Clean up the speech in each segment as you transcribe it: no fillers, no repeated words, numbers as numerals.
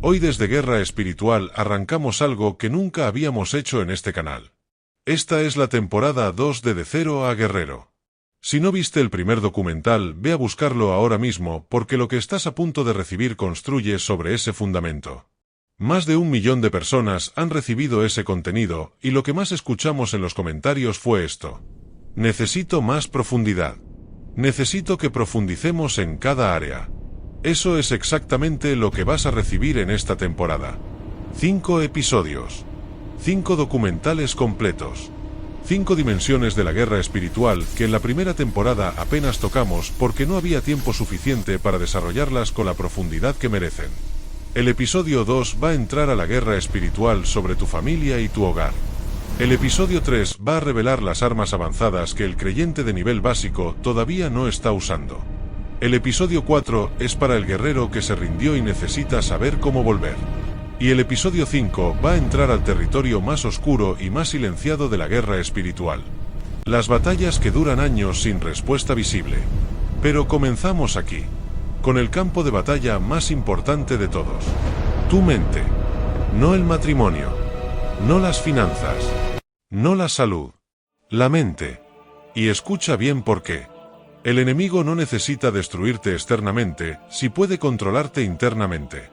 Hoy desde Guerra Espiritual arrancamos algo que nunca habíamos hecho en este canal. Esta es la temporada 2 de Cero a Guerrero. Si no viste el primer documental, ve a buscarlo ahora mismo porque lo que estás a punto de recibir construye sobre ese fundamento. Más de 1 millón de personas han recibido ese contenido y lo que más escuchamos en los comentarios fue esto. Necesito más profundidad. Necesito que profundicemos en cada área. Eso es exactamente lo que vas a recibir en esta temporada. 5 episodios. 5 documentales completos. 5 dimensiones de la guerra espiritual que en la primera temporada apenas tocamos porque no había tiempo suficiente para desarrollarlas con la profundidad que merecen. El episodio 2 va a entrar a la guerra espiritual sobre tu familia y tu hogar. El episodio 3 va a revelar las armas avanzadas que el creyente de nivel básico todavía no está usando. El episodio 4 es para el guerrero que se rindió y necesita saber cómo volver. Y el episodio 5 va a entrar al territorio más oscuro y más silenciado de la guerra espiritual. Las batallas que duran años sin respuesta visible. Pero comenzamos aquí, con el campo de batalla más importante de todos. Tu mente. No el matrimonio. No las finanzas. No la salud. La mente. Y escucha bien por qué. El enemigo no necesita destruirte externamente, si puede controlarte internamente.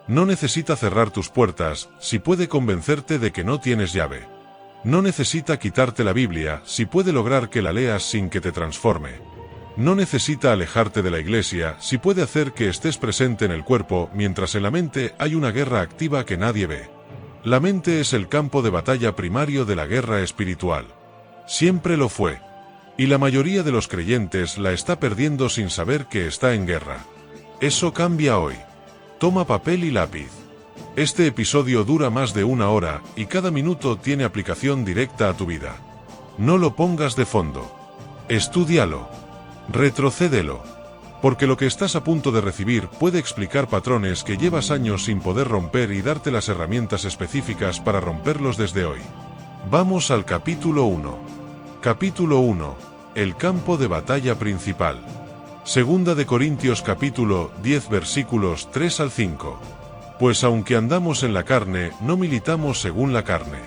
No necesita cerrar tus puertas, si puede convencerte de que no tienes llave. No necesita quitarte la Biblia, si puede lograr que la leas sin que te transforme. No necesita alejarte de la iglesia, si puede hacer que estés presente en el cuerpo, mientras en la mente hay una guerra activa que nadie ve. La mente es el campo de batalla primario de la guerra espiritual. Siempre lo fue. Y la mayoría de los creyentes la está perdiendo sin saber que está en guerra. Eso cambia hoy. Toma papel y lápiz. Este episodio dura más de 1 hora, y cada minuto tiene aplicación directa a tu vida. No lo pongas de fondo. Estúdialo. Retrocédelo. Porque lo que estás a punto de recibir puede explicar patrones que llevas años sin poder romper y darte las herramientas específicas para romperlos desde hoy. Vamos al capítulo 1. Capítulo 1. El campo de batalla principal. Segunda de Corintios capítulo 10 versículos 3 al 5. Pues aunque andamos en la carne, no militamos según la carne.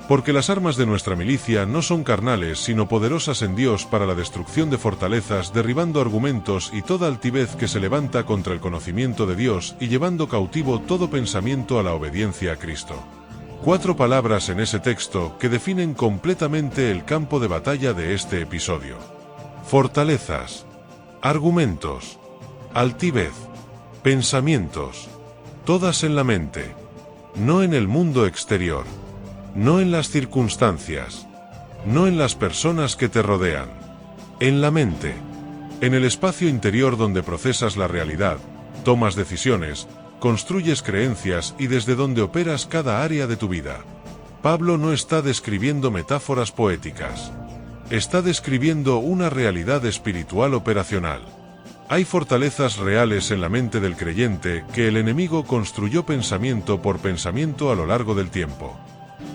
Porque las armas de nuestra milicia no son carnales sino poderosas en Dios para la destrucción de fortalezas, derribando argumentos y toda altivez que se levanta contra el conocimiento de Dios y llevando cautivo todo pensamiento a la obediencia a Cristo. 4 palabras en ese texto que definen completamente el campo de batalla de este episodio. Fortalezas. Argumentos. Altivez. Pensamientos. Todas en la mente. No en el mundo exterior. No en las circunstancias. No en las personas que te rodean. En la mente. En el espacio interior donde procesas la realidad, tomas decisiones, construyes creencias y desde donde operas cada área de tu vida. Pablo no está describiendo metáforas poéticas. Está describiendo una realidad espiritual operacional. Hay fortalezas reales en la mente del creyente que el enemigo construyó pensamiento por pensamiento a lo largo del tiempo.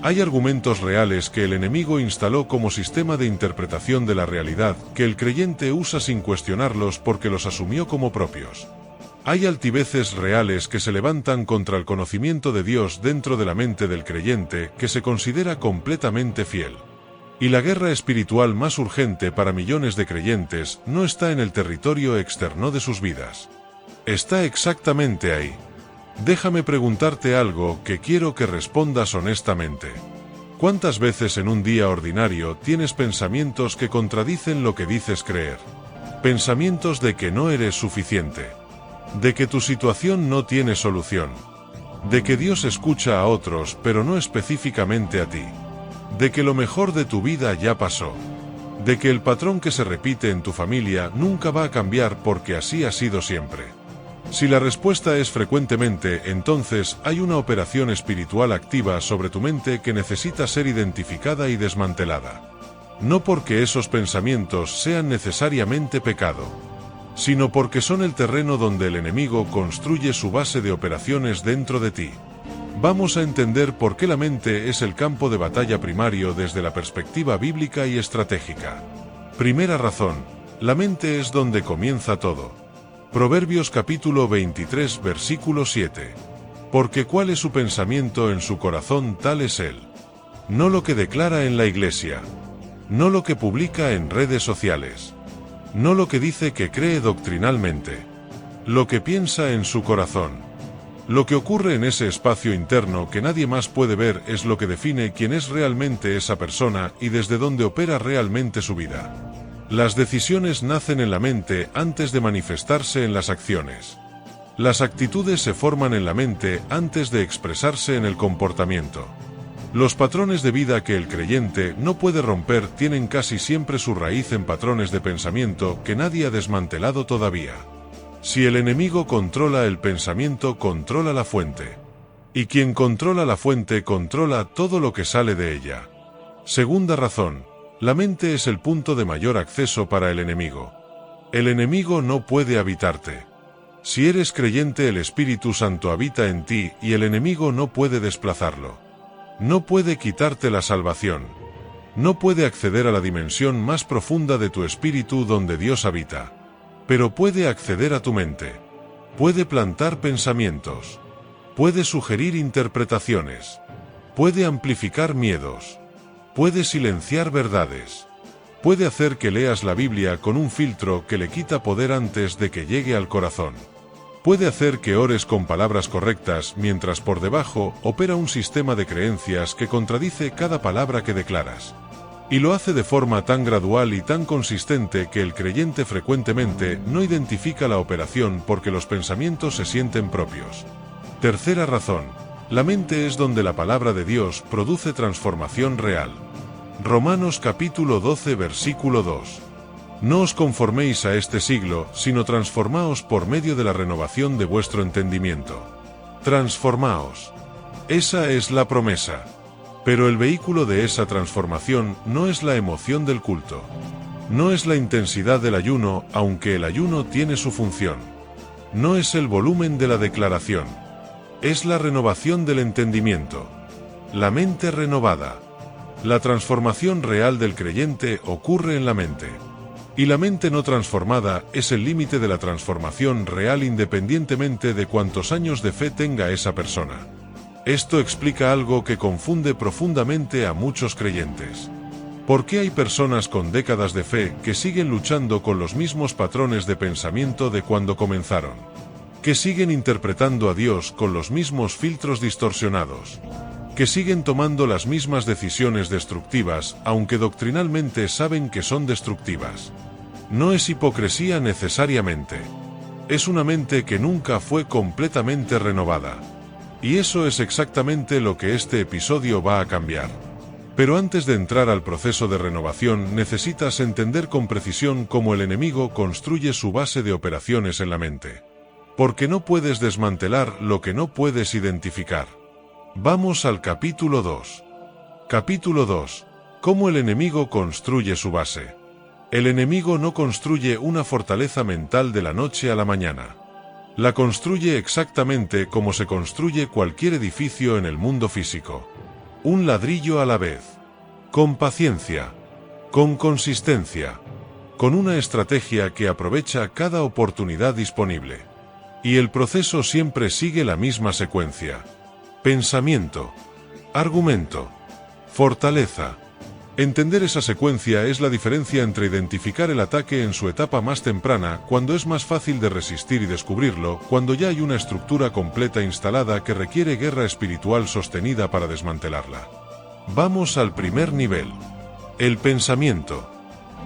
Hay argumentos reales que el enemigo instaló como sistema de interpretación de la realidad que el creyente usa sin cuestionarlos porque los asumió como propios. Hay altiveces reales que se levantan contra el conocimiento de Dios dentro de la mente del creyente que se considera completamente fiel. Y la guerra espiritual más urgente para millones de creyentes no está en el territorio externo de sus vidas. Está exactamente ahí. Déjame preguntarte algo que quiero que respondas honestamente. ¿Cuántas veces en un día ordinario tienes pensamientos que contradicen lo que dices creer? Pensamientos de que no eres suficiente. De que tu situación no tiene solución. De que Dios escucha a otros pero no específicamente a ti. De que lo mejor de tu vida ya pasó. De que el patrón que se repite en tu familia nunca va a cambiar porque así ha sido siempre. Si la respuesta es frecuentemente, entonces hay una operación espiritual activa sobre tu mente que necesita ser identificada y desmantelada. No porque esos pensamientos sean necesariamente pecado, sino porque son el terreno donde el enemigo construye su base de operaciones dentro de ti. Vamos a entender por qué la mente es el campo de batalla primario desde la perspectiva bíblica y estratégica. Primera razón, la mente es donde comienza todo. Proverbios capítulo 23 versículo 7. Porque cuál es su pensamiento en su corazón, tal es él. No lo que declara en la iglesia. No lo que publica en redes sociales. No lo que dice que cree doctrinalmente. Lo que piensa en su corazón. Lo que ocurre en ese espacio interno que nadie más puede ver es lo que define quién es realmente esa persona y desde dónde opera realmente su vida. Las decisiones nacen en la mente antes de manifestarse en las acciones. Las actitudes se forman en la mente antes de expresarse en el comportamiento. Los patrones de vida que el creyente no puede romper tienen casi siempre su raíz en patrones de pensamiento que nadie ha desmantelado todavía. Si el enemigo controla el pensamiento, controla la fuente. Y quien controla la fuente controla todo lo que sale de ella. Segunda razón, la mente es el punto de mayor acceso para el enemigo. El enemigo no puede habitarte. Si eres creyente, el Espíritu Santo habita en ti y el enemigo no puede desplazarlo. No puede quitarte la salvación. No puede acceder a la dimensión más profunda de tu espíritu donde Dios habita. Pero puede acceder a tu mente. Puede plantar pensamientos. Puede sugerir interpretaciones. Puede amplificar miedos. Puede silenciar verdades. Puede hacer que leas la Biblia con un filtro que le quita poder antes de que llegue al corazón. Puede hacer que ores con palabras correctas mientras por debajo opera un sistema de creencias que contradice cada palabra que declaras. Y lo hace de forma tan gradual y tan consistente que el creyente frecuentemente no identifica la operación porque los pensamientos se sienten propios. Tercera razón, la mente es donde la palabra de Dios produce transformación real. Romanos capítulo 12 versículo 2. No os conforméis a este siglo, sino transformaos por medio de la renovación de vuestro entendimiento. Transformaos. Esa es la promesa. Pero el vehículo de esa transformación no es la emoción del culto. No es la intensidad del ayuno, aunque el ayuno tiene su función. No es el volumen de la declaración. Es la renovación del entendimiento. La mente renovada. La transformación real del creyente ocurre en la mente. Y la mente no transformada es el límite de la transformación real independientemente de cuántos años de fe tenga esa persona. Esto explica algo que confunde profundamente a muchos creyentes. ¿Por qué hay personas con décadas de fe que siguen luchando con los mismos patrones de pensamiento de cuando comenzaron? Que siguen interpretando a Dios con los mismos filtros distorsionados. Que siguen tomando las mismas decisiones destructivas, aunque doctrinalmente saben que son destructivas. No es hipocresía necesariamente. Es una mente que nunca fue completamente renovada. Y eso es exactamente lo que este episodio va a cambiar. Pero antes de entrar al proceso de renovación, necesitas entender con precisión cómo el enemigo construye su base de operaciones en la mente. Porque no puedes desmantelar lo que no puedes identificar. Vamos al capítulo 2. Capítulo 2. ¿Cómo el enemigo construye su base? El enemigo no construye una fortaleza mental de la noche a la mañana. La construye exactamente como se construye cualquier edificio en el mundo físico. Un ladrillo a la vez. Con paciencia. Con consistencia. Con una estrategia que aprovecha cada oportunidad disponible. Y el proceso siempre sigue la misma secuencia. Pensamiento. Argumento. Fortaleza. Entender esa secuencia es la diferencia entre identificar el ataque en su etapa más temprana, cuando es más fácil de resistir y descubrirlo, cuando ya hay una estructura completa instalada que requiere guerra espiritual sostenida para desmantelarla. Vamos al primer nivel. El pensamiento.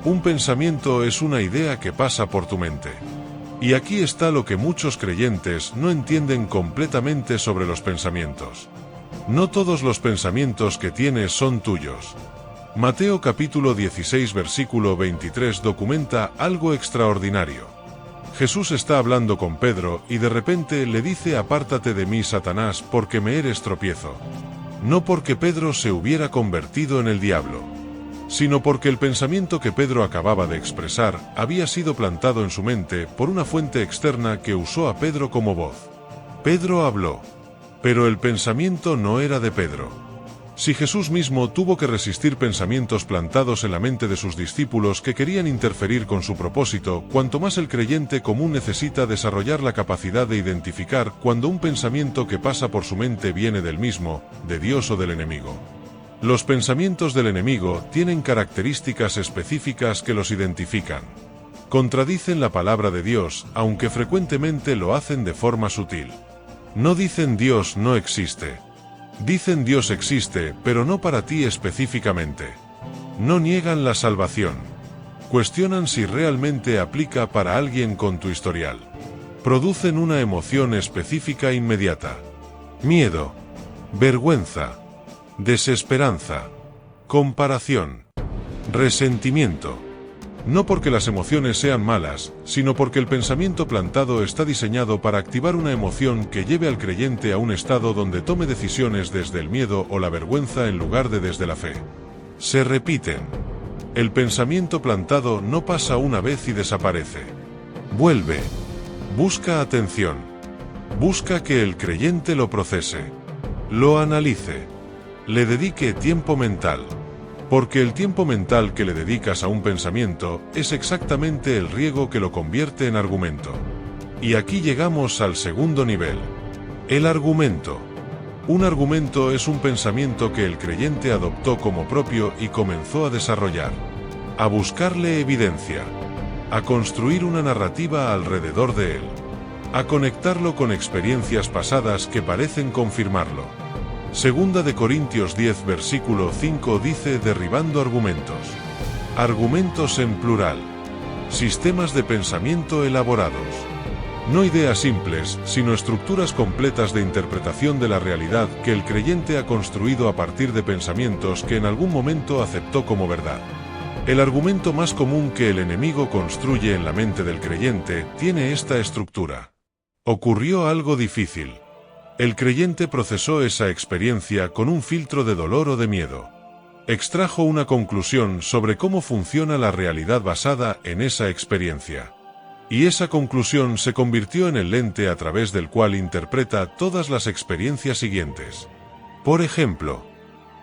Un pensamiento es una idea que pasa por tu mente. Y aquí está lo que muchos creyentes no entienden completamente sobre los pensamientos. No todos los pensamientos que tienes son tuyos. Mateo capítulo 16 versículo 23 documenta algo extraordinario. Jesús está hablando con Pedro y de repente le dice: apártate de mí, Satanás, porque me eres tropiezo. No porque Pedro se hubiera convertido en el diablo, sino porque el pensamiento que Pedro acababa de expresar había sido plantado en su mente por una fuente externa que usó a Pedro como voz. Pedro habló, pero el pensamiento no era de Pedro. Si Jesús mismo tuvo que resistir pensamientos plantados en la mente de sus discípulos que querían interferir con su propósito, cuanto más el creyente común necesita desarrollar la capacidad de identificar cuando un pensamiento que pasa por su mente viene del mismo, de Dios o del enemigo. Los pensamientos del enemigo tienen características específicas que los identifican. Contradicen la palabra de Dios, aunque frecuentemente lo hacen de forma sutil. No dicen Dios no existe. Dicen Dios existe, pero no para ti específicamente. No niegan la salvación. Cuestionan si realmente aplica para alguien con tu historial. Producen una emoción específica inmediata. Miedo, vergüenza, desesperanza, comparación, resentimiento. No porque las emociones sean malas, sino porque el pensamiento plantado está diseñado para activar una emoción que lleve al creyente a un estado donde tome decisiones desde el miedo o la vergüenza en lugar de desde la fe. Se repiten. El pensamiento plantado no pasa una vez y desaparece. Vuelve. Busca atención. Busca que el creyente lo procese. Lo analice. Le dedique tiempo mental. Porque el tiempo mental que le dedicas a un pensamiento es exactamente el riego que lo convierte en argumento. Y aquí llegamos al segundo nivel. El argumento. Un argumento es un pensamiento que el creyente adoptó como propio y comenzó a desarrollar. A buscarle evidencia. A construir una narrativa alrededor de él. A conectarlo con experiencias pasadas que parecen confirmarlo. Segunda de Corintios 10 versículo 5 dice derribando argumentos. Argumentos en plural. Sistemas de pensamiento elaborados. No ideas simples, sino estructuras completas de interpretación de la realidad que el creyente ha construido a partir de pensamientos que en algún momento aceptó como verdad. El argumento más común que el enemigo construye en la mente del creyente tiene esta estructura. Ocurrió algo difícil. El creyente procesó esa experiencia con un filtro de dolor o de miedo. Extrajo una conclusión sobre cómo funciona la realidad basada en esa experiencia. Y esa conclusión se convirtió en el lente a través del cual interpreta todas las experiencias siguientes. Por ejemplo,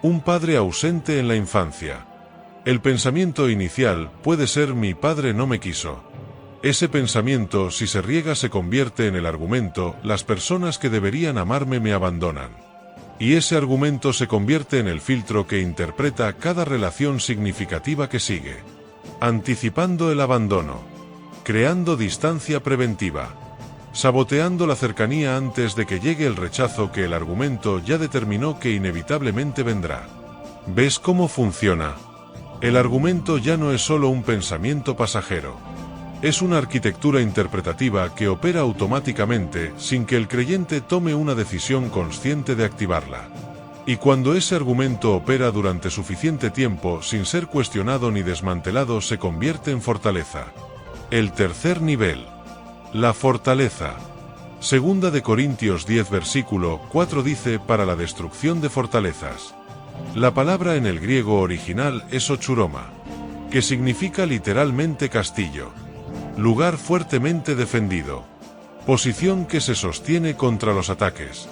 un padre ausente en la infancia. El pensamiento inicial puede ser mi padre no me quiso. Ese pensamiento, si se riega, se convierte en el argumento, las personas que deberían amarme me abandonan. Y ese argumento se convierte en el filtro que interpreta cada relación significativa que sigue. Anticipando el abandono. Creando distancia preventiva. Saboteando la cercanía antes de que llegue el rechazo que el argumento ya determinó que inevitablemente vendrá. ¿Ves cómo funciona? El argumento ya no es solo un pensamiento pasajero. Es una arquitectura interpretativa que opera automáticamente sin que el creyente tome una decisión consciente de activarla. Y cuando ese argumento opera durante suficiente tiempo sin ser cuestionado ni desmantelado, se convierte en fortaleza. El tercer nivel. La fortaleza. Segunda de Corintios 10 versículo 4 dice para la destrucción de fortalezas. La palabra en el griego original es ochuroma, que significa literalmente castillo. Lugar fuertemente defendido. Posición que se sostiene contra los ataques.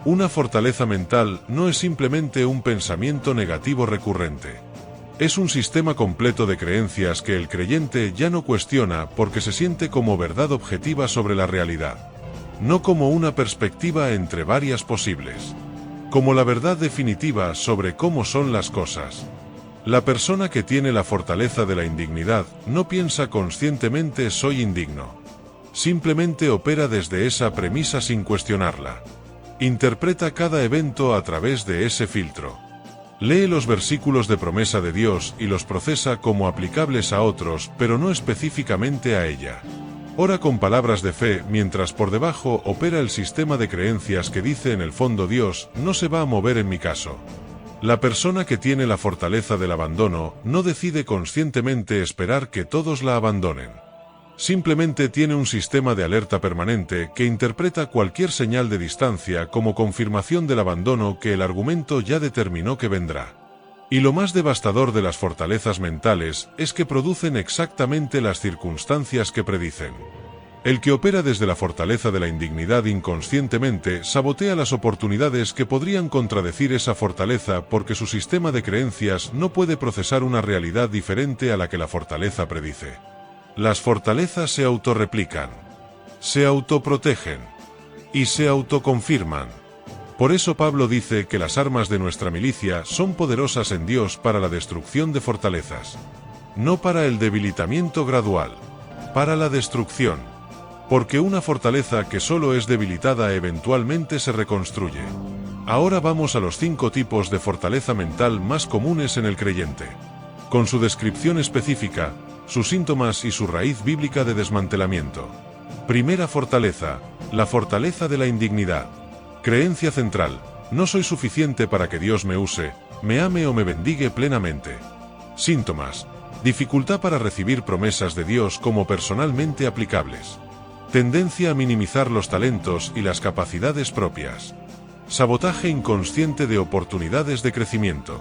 Una fortaleza mental no es simplemente un pensamiento negativo recurrente. Es un sistema completo de creencias que el creyente ya no cuestiona porque se siente como verdad objetiva sobre la realidad. No como una perspectiva entre varias posibles. Como la verdad definitiva sobre cómo son las cosas. La persona que tiene la fortaleza de la indignidad no piensa conscientemente soy indigno. Simplemente opera desde esa premisa sin cuestionarla. Interpreta cada evento a través de ese filtro. Lee los versículos de promesa de Dios y los procesa como aplicables a otros, pero no específicamente a ella. Ora con palabras de fe mientras por debajo opera el sistema de creencias que dice en el fondo Dios no se va a mover en mi caso. La persona que tiene la fortaleza del abandono no decide conscientemente esperar que todos la abandonen. Simplemente tiene un sistema de alerta permanente que interpreta cualquier señal de distancia como confirmación del abandono que el argumento ya determinó que vendrá. Y lo más devastador de las fortalezas mentales es que producen exactamente las circunstancias que predicen. El que opera desde la fortaleza de la indignidad inconscientemente sabotea las oportunidades que podrían contradecir esa fortaleza porque su sistema de creencias no puede procesar una realidad diferente a la que la fortaleza predice. Las fortalezas se autorreplican, se autoprotegen y se autoconfirman. Por eso Pablo dice que las armas de nuestra milicia son poderosas en Dios para la destrucción de fortalezas. No para el debilitamiento gradual, para la destrucción. Porque una fortaleza que solo es debilitada eventualmente se reconstruye. Ahora vamos a los 5 tipos de fortaleza mental más comunes en el creyente. Con su descripción específica, sus síntomas y su raíz bíblica de desmantelamiento. Primera fortaleza, la fortaleza de la indignidad. Creencia central, no soy suficiente para que Dios me use, me ame o me bendiga plenamente. Síntomas, dificultad para recibir promesas de Dios como personalmente aplicables. Tendencia a minimizar los talentos y las capacidades propias. Sabotaje inconsciente de oportunidades de crecimiento.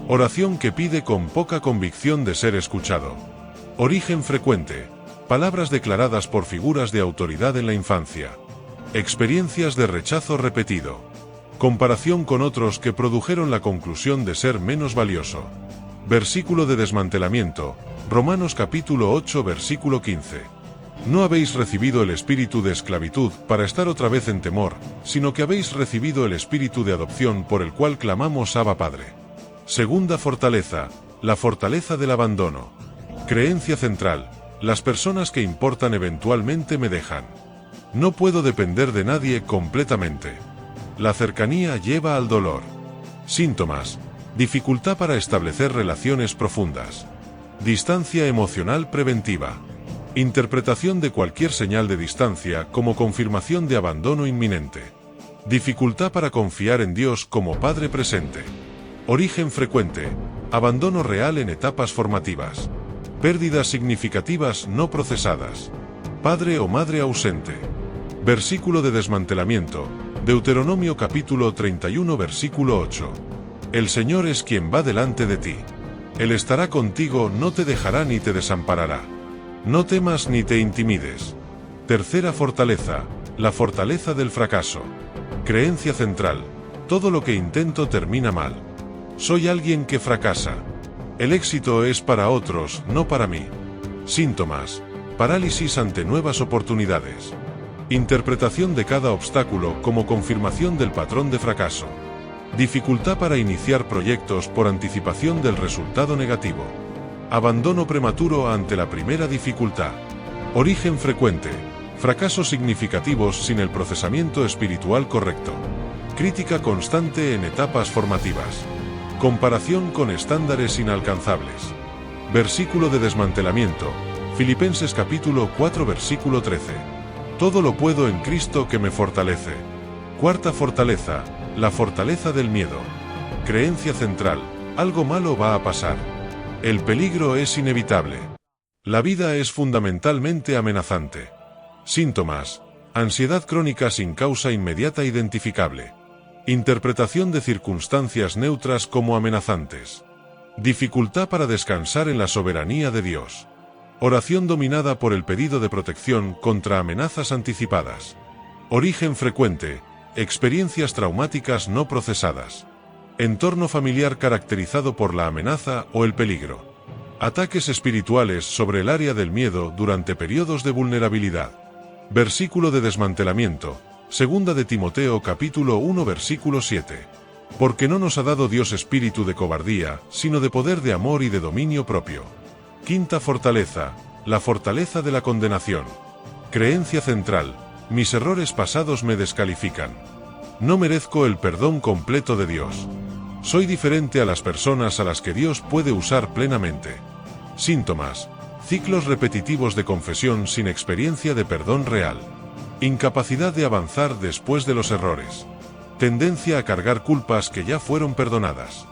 Oración que pide con poca convicción de ser escuchado. Origen frecuente. Palabras declaradas por figuras de autoridad en la infancia. Experiencias de rechazo repetido. Comparación con otros que produjeron la conclusión de ser menos valioso. Versículo de desmantelamiento. Romanos capítulo 8 versículo 15. No habéis recibido el espíritu de esclavitud para estar otra vez en temor, sino que habéis recibido el espíritu de adopción por el cual clamamos Abba Padre. Segunda fortaleza, la fortaleza del abandono. Creencia central, las personas que importan eventualmente me dejan. No puedo depender de nadie completamente. La cercanía lleva al dolor. Síntomas, dificultad para establecer relaciones profundas. Distancia emocional preventiva. Interpretación de cualquier señal de distancia como confirmación de abandono inminente. Dificultad para confiar en Dios como Padre presente. Origen frecuente. Abandono real en etapas formativas. Pérdidas significativas no procesadas. Padre o madre ausente. Versículo de desmantelamiento. Deuteronomio capítulo 31 versículo 8. El Señor es quien va delante de ti. Él estará contigo, no te dejará ni te desamparará. No temas ni te intimides. Tercera fortaleza, la fortaleza del fracaso. Creencia central, todo lo que intento termina mal. Soy alguien que fracasa. El éxito es para otros, no para mí. Síntomas, parálisis ante nuevas oportunidades. Interpretación de cada obstáculo como confirmación del patrón de fracaso. Dificultad para iniciar proyectos por anticipación del resultado negativo. Abandono prematuro ante la primera dificultad. Origen frecuente. Fracasos significativos sin el procesamiento espiritual correcto. Crítica constante en etapas formativas. Comparación con estándares inalcanzables. Versículo de desmantelamiento. Filipenses capítulo 4 versículo 13. Todo lo puedo en Cristo que me fortalece. Cuarta fortaleza, la fortaleza del miedo. Creencia central, algo malo va a pasar. El peligro es inevitable. La vida es fundamentalmente amenazante. Síntomas, ansiedad crónica sin causa inmediata identificable. Interpretación de circunstancias neutras como amenazantes. Dificultad para descansar en la soberanía de Dios. Oración dominada por el pedido de protección contra amenazas anticipadas. Origen frecuente, experiencias traumáticas no procesadas. Entorno familiar caracterizado por la amenaza o el peligro. Ataques espirituales sobre el área del miedo durante periodos de vulnerabilidad. Versículo de desmantelamiento. Segunda de Timoteo capítulo 1 versículo 7. Porque no nos ha dado Dios espíritu de cobardía, sino de poder, de amor y de dominio propio. Quinta fortaleza, la fortaleza de la condenación. Creencia central, mis errores pasados me descalifican. No merezco el perdón completo de Dios. Soy diferente a las personas a las que Dios puede usar plenamente. Síntomas, ciclos repetitivos de confesión sin experiencia de perdón real. Incapacidad de avanzar después de los errores. Tendencia a cargar culpas que ya fueron perdonadas.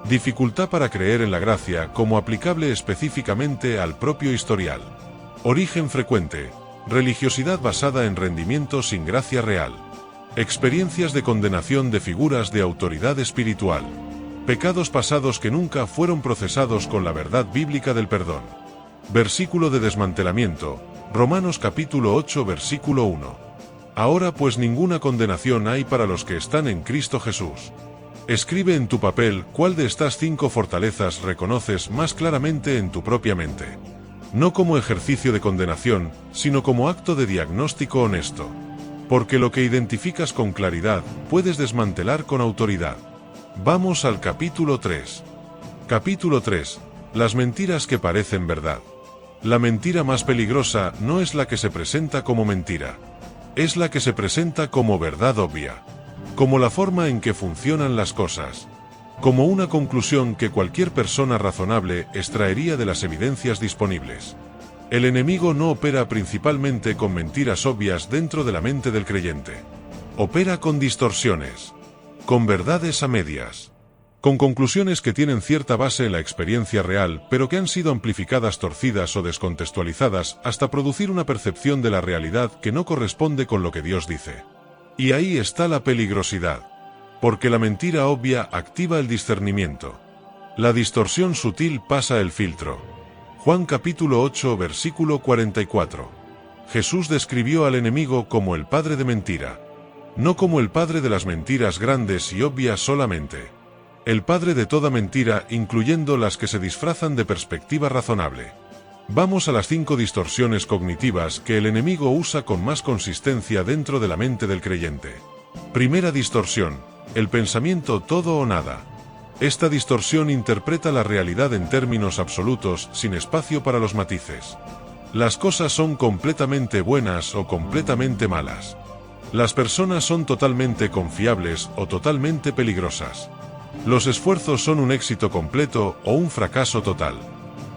Dificultad para creer en la gracia como aplicable específicamente al propio historial. Origen frecuente, religiosidad basada en rendimiento sin gracia real. Experiencias de condenación de figuras de autoridad espiritual. Pecados pasados que nunca fueron procesados con la verdad bíblica del perdón. Versículo de desmantelamiento. Romanos capítulo 8 versículo 1. Ahora pues ninguna condenación hay para los que están en Cristo Jesús. Escribe en tu papel cuál de estas 5 fortalezas reconoces más claramente en tu propia mente. No como ejercicio de condenación, sino como acto de diagnóstico honesto. Porque lo que identificas con claridad, puedes desmantelar con autoridad. Vamos al capítulo 3. Capítulo 3. Las mentiras que parecen verdad. La mentira más peligrosa no es la que se presenta como mentira. Es la que se presenta como verdad obvia. Como la forma en que funcionan las cosas. Como una conclusión que cualquier persona razonable extraería de las evidencias disponibles. El enemigo no opera principalmente con mentiras obvias dentro de la mente del creyente. Opera con distorsiones. Con verdades a medias. Con conclusiones que tienen cierta base en la experiencia real, pero que han sido amplificadas, torcidas o descontextualizadas hasta producir una percepción de la realidad que no corresponde con lo que Dios dice. Y ahí está la peligrosidad. Porque la mentira obvia activa el discernimiento. La distorsión sutil pasa el filtro. Juan capítulo 8 versículo 44. Jesús describió al enemigo como el padre de mentira. No como el padre de las mentiras grandes y obvias solamente. El padre de toda mentira, incluyendo las que se disfrazan de perspectiva razonable. Vamos a las 5 distorsiones cognitivas que el enemigo usa con más consistencia dentro de la mente del creyente. Primera distorsión: el pensamiento todo o nada. Esta distorsión interpreta la realidad en términos absolutos, sin espacio para los matices. Las cosas son completamente buenas o completamente malas. Las personas son totalmente confiables o totalmente peligrosas. Los esfuerzos son un éxito completo o un fracaso total.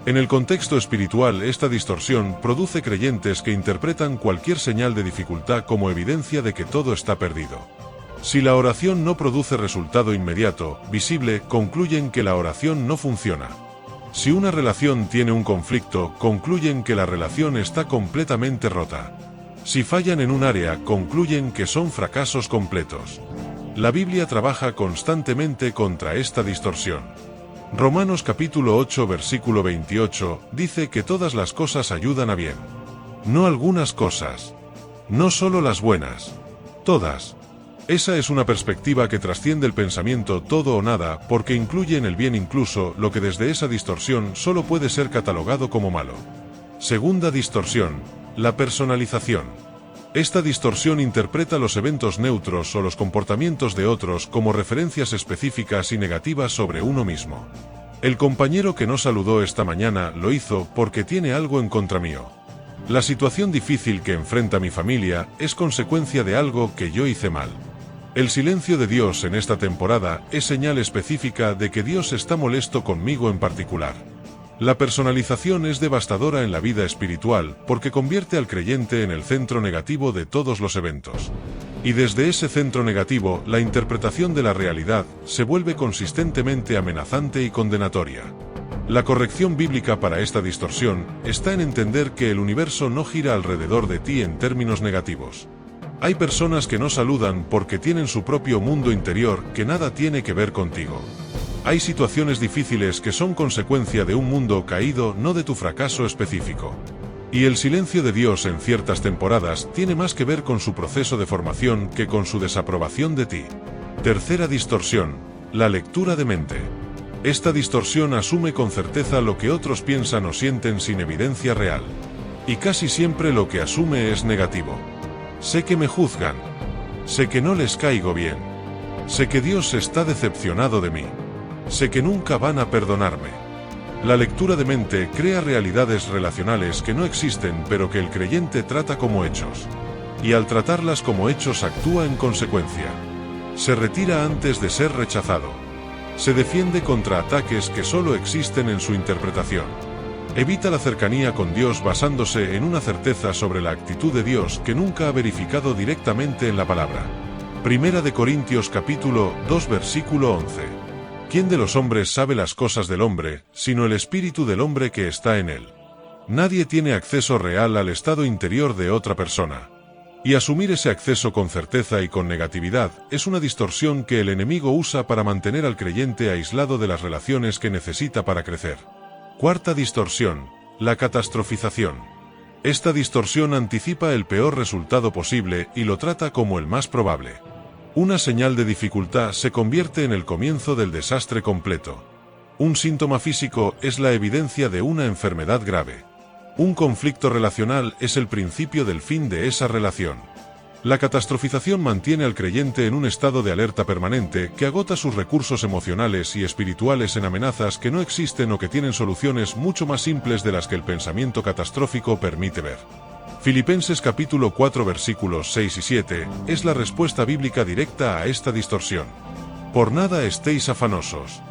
En el contexto espiritual, esta distorsión produce creyentes que interpretan cualquier señal de dificultad como evidencia de que todo está perdido. Si la oración no produce resultado inmediato, visible, concluyen que la oración no funciona. Si una relación tiene un conflicto, concluyen que la relación está completamente rota. Si fallan en un área, concluyen que son fracasos completos. La Biblia trabaja constantemente contra esta distorsión. Romanos capítulo 8 versículo 28 dice que todas las cosas ayudan a bien. No algunas cosas. No solo las buenas. Todas. Esa es una perspectiva que trasciende el pensamiento todo o nada, porque incluye en el bien incluso lo que desde esa distorsión solo puede ser catalogado como malo. Segunda distorsión: la personalización. Esta distorsión interpreta los eventos neutros o los comportamientos de otros como referencias específicas y negativas sobre uno mismo. El compañero que no saludó esta mañana lo hizo porque tiene algo en contra mío. La situación difícil que enfrenta mi familia es consecuencia de algo que yo hice mal. El silencio de Dios en esta temporada es señal específica de que Dios está molesto conmigo en particular. La personalización es devastadora en la vida espiritual porque convierte al creyente en el centro negativo de todos los eventos. Y desde ese centro negativo, la interpretación de la realidad se vuelve consistentemente amenazante y condenatoria. La corrección bíblica para esta distorsión está en entender que el universo no gira alrededor de ti en términos negativos. Hay personas que no saludan porque tienen su propio mundo interior que nada tiene que ver contigo. Hay situaciones difíciles que son consecuencia de un mundo caído, no de tu fracaso específico. Y el silencio de Dios en ciertas temporadas tiene más que ver con su proceso de formación que con su desaprobación de ti. Tercera distorsión: la lectura de mente. Esta distorsión asume con certeza lo que otros piensan o sienten sin evidencia real. Y casi siempre lo que asume es negativo. Sé que me juzgan. Sé que no les caigo bien. Sé que Dios está decepcionado de mí. Sé que nunca van a perdonarme. La lectura de mente crea realidades relacionales que no existen pero que el creyente trata como hechos. Y al tratarlas como hechos actúa en consecuencia. Se retira antes de ser rechazado. Se defiende contra ataques que solo existen en su interpretación. Evita la cercanía con Dios basándose en una certeza sobre la actitud de Dios que nunca ha verificado directamente en la palabra. Primera de Corintios capítulo 2 versículo 11. ¿Quién de los hombres sabe las cosas del hombre, sino el espíritu del hombre que está en él? Nadie tiene acceso real al estado interior de otra persona. Y asumir ese acceso con certeza y con negatividad es una distorsión que el enemigo usa para mantener al creyente aislado de las relaciones que necesita para crecer. Cuarta distorsión: la catastrofización. Esta distorsión anticipa el peor resultado posible y lo trata como el más probable. Una señal de dificultad se convierte en el comienzo del desastre completo. Un síntoma físico es la evidencia de una enfermedad grave. Un conflicto relacional es el principio del fin de esa relación. La catastrofización mantiene al creyente en un estado de alerta permanente que agota sus recursos emocionales y espirituales en amenazas que no existen o que tienen soluciones mucho más simples de las que el pensamiento catastrófico permite ver. Filipenses capítulo 4 versículos 6 y 7 es la respuesta bíblica directa a esta distorsión. Por nada estéis afanosos.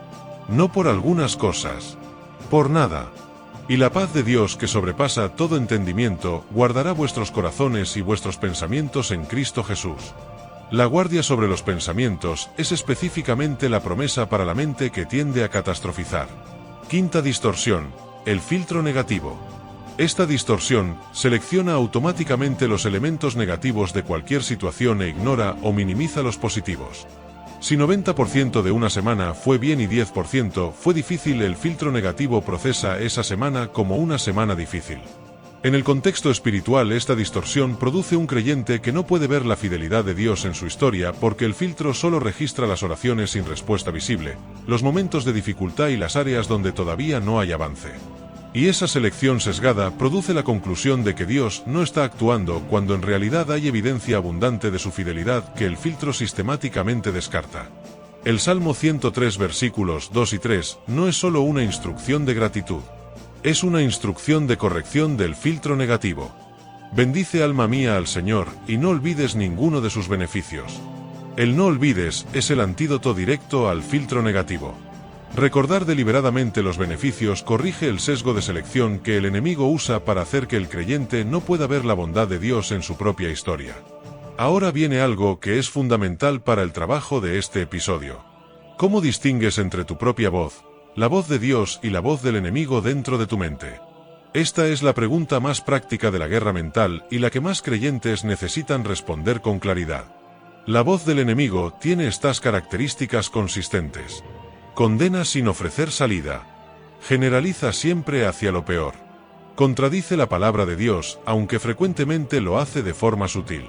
No por algunas cosas. Por nada. Y la paz de Dios que sobrepasa todo entendimiento, guardará vuestros corazones y vuestros pensamientos en Cristo Jesús. La guardia sobre los pensamientos es específicamente la promesa para la mente que tiende a catastrofizar. Quinta distorsión, el filtro negativo. Esta distorsión selecciona automáticamente los elementos negativos de cualquier situación e ignora o minimiza los positivos. Si 90% de una semana fue bien y 10% fue difícil, el filtro negativo procesa esa semana como una semana difícil. En el contexto espiritual, esta distorsión produce un creyente que no puede ver la fidelidad de Dios en su historia porque el filtro solo registra las oraciones sin respuesta visible, los momentos de dificultad y las áreas donde todavía no hay avance. Y esa selección sesgada produce la conclusión de que Dios no está actuando cuando en realidad hay evidencia abundante de su fidelidad que el filtro sistemáticamente descarta. El Salmo 103 versículos 2 y 3 no es solo una instrucción de gratitud. Es una instrucción de corrección del filtro negativo. Bendice alma mía al Señor y no olvides ninguno de sus beneficios. El no olvides es el antídoto directo al filtro negativo. Recordar deliberadamente los beneficios corrige el sesgo de selección que el enemigo usa para hacer que el creyente no pueda ver la bondad de Dios en su propia historia. Ahora viene algo que es fundamental para el trabajo de este episodio. ¿Cómo distingues entre tu propia voz, la voz de Dios y la voz del enemigo dentro de tu mente? Esta es la pregunta más práctica de la guerra mental y la que más creyentes necesitan responder con claridad. La voz del enemigo tiene estas características consistentes. Condena sin ofrecer salida. Generaliza siempre hacia lo peor. Contradice la palabra de Dios, aunque frecuentemente lo hace de forma sutil.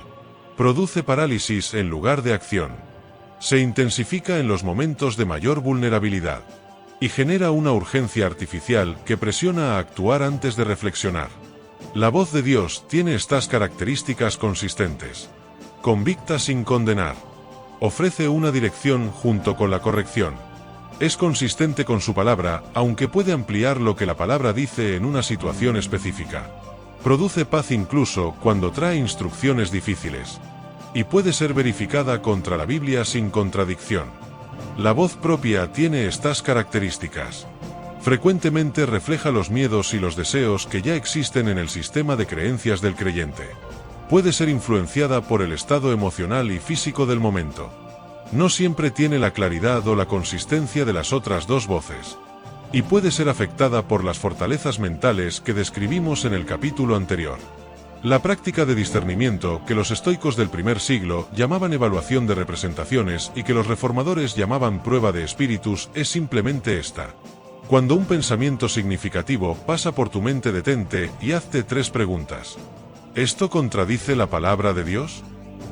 Produce parálisis en lugar de acción. Se intensifica en los momentos de mayor vulnerabilidad. Y genera una urgencia artificial que presiona a actuar antes de reflexionar. La voz de Dios tiene estas características consistentes. Convicta sin condenar. Ofrece una dirección junto con la corrección. Es consistente con su palabra, aunque puede ampliar lo que la palabra dice en una situación específica. Produce paz incluso cuando trae instrucciones difíciles. Y puede ser verificada contra la Biblia sin contradicción. La voz propia tiene estas características. Frecuentemente refleja los miedos y los deseos que ya existen en el sistema de creencias del creyente. Puede ser influenciada por el estado emocional y físico del momento. No siempre tiene la claridad o la consistencia de las otras dos voces. Y puede ser afectada por las fortalezas mentales que describimos en el capítulo anterior. La práctica de discernimiento, que los estoicos del primer siglo llamaban evaluación de representaciones y que los reformadores llamaban prueba de espíritus, es simplemente esta. Cuando un pensamiento significativo pasa por tu mente, detente y hazte 3 preguntas. ¿Esto contradice la palabra de Dios?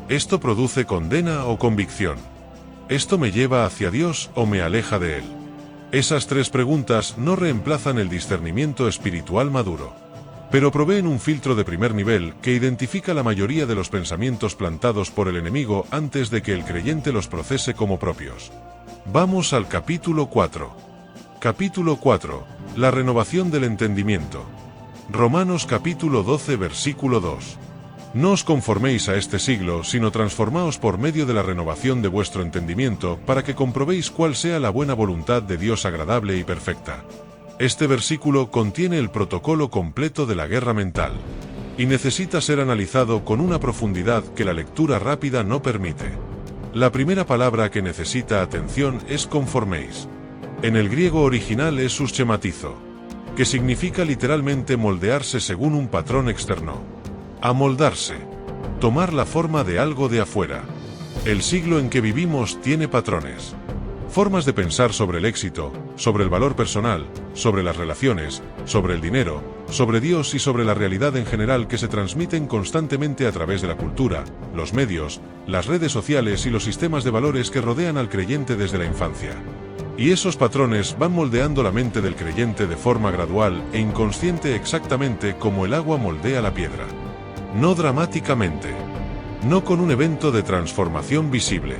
¿Esto produce condena o convicción? ¿Esto me lleva hacia Dios o me aleja de Él? Esas 3 preguntas no reemplazan el discernimiento espiritual maduro, pero proveen un filtro de primer nivel que identifica la mayoría de los pensamientos plantados por el enemigo antes de que el creyente los procese como propios. Vamos al capítulo 4. Capítulo 4. La renovación del entendimiento. Romanos capítulo 12 versículo 2. No os conforméis a este siglo, sino transformaos por medio de la renovación de vuestro entendimiento, para que comprobéis cuál sea la buena voluntad de Dios agradable y perfecta. Este versículo contiene el protocolo completo de la guerra mental, y necesita ser analizado con una profundidad que la lectura rápida no permite. La primera palabra que necesita atención es conforméis. En el griego original es suschematizo, que significa literalmente moldearse según un patrón externo. Amoldarse. Tomar la forma de algo de afuera. El siglo en que vivimos tiene patrones. Formas de pensar sobre el éxito, sobre el valor personal, sobre las relaciones, sobre el dinero, sobre Dios y sobre la realidad en general que se transmiten constantemente a través de la cultura, los medios, las redes sociales y los sistemas de valores que rodean al creyente desde la infancia. Y esos patrones van moldeando la mente del creyente de forma gradual e inconsciente exactamente como el agua moldea la piedra. No dramáticamente, no con un evento de transformación visible,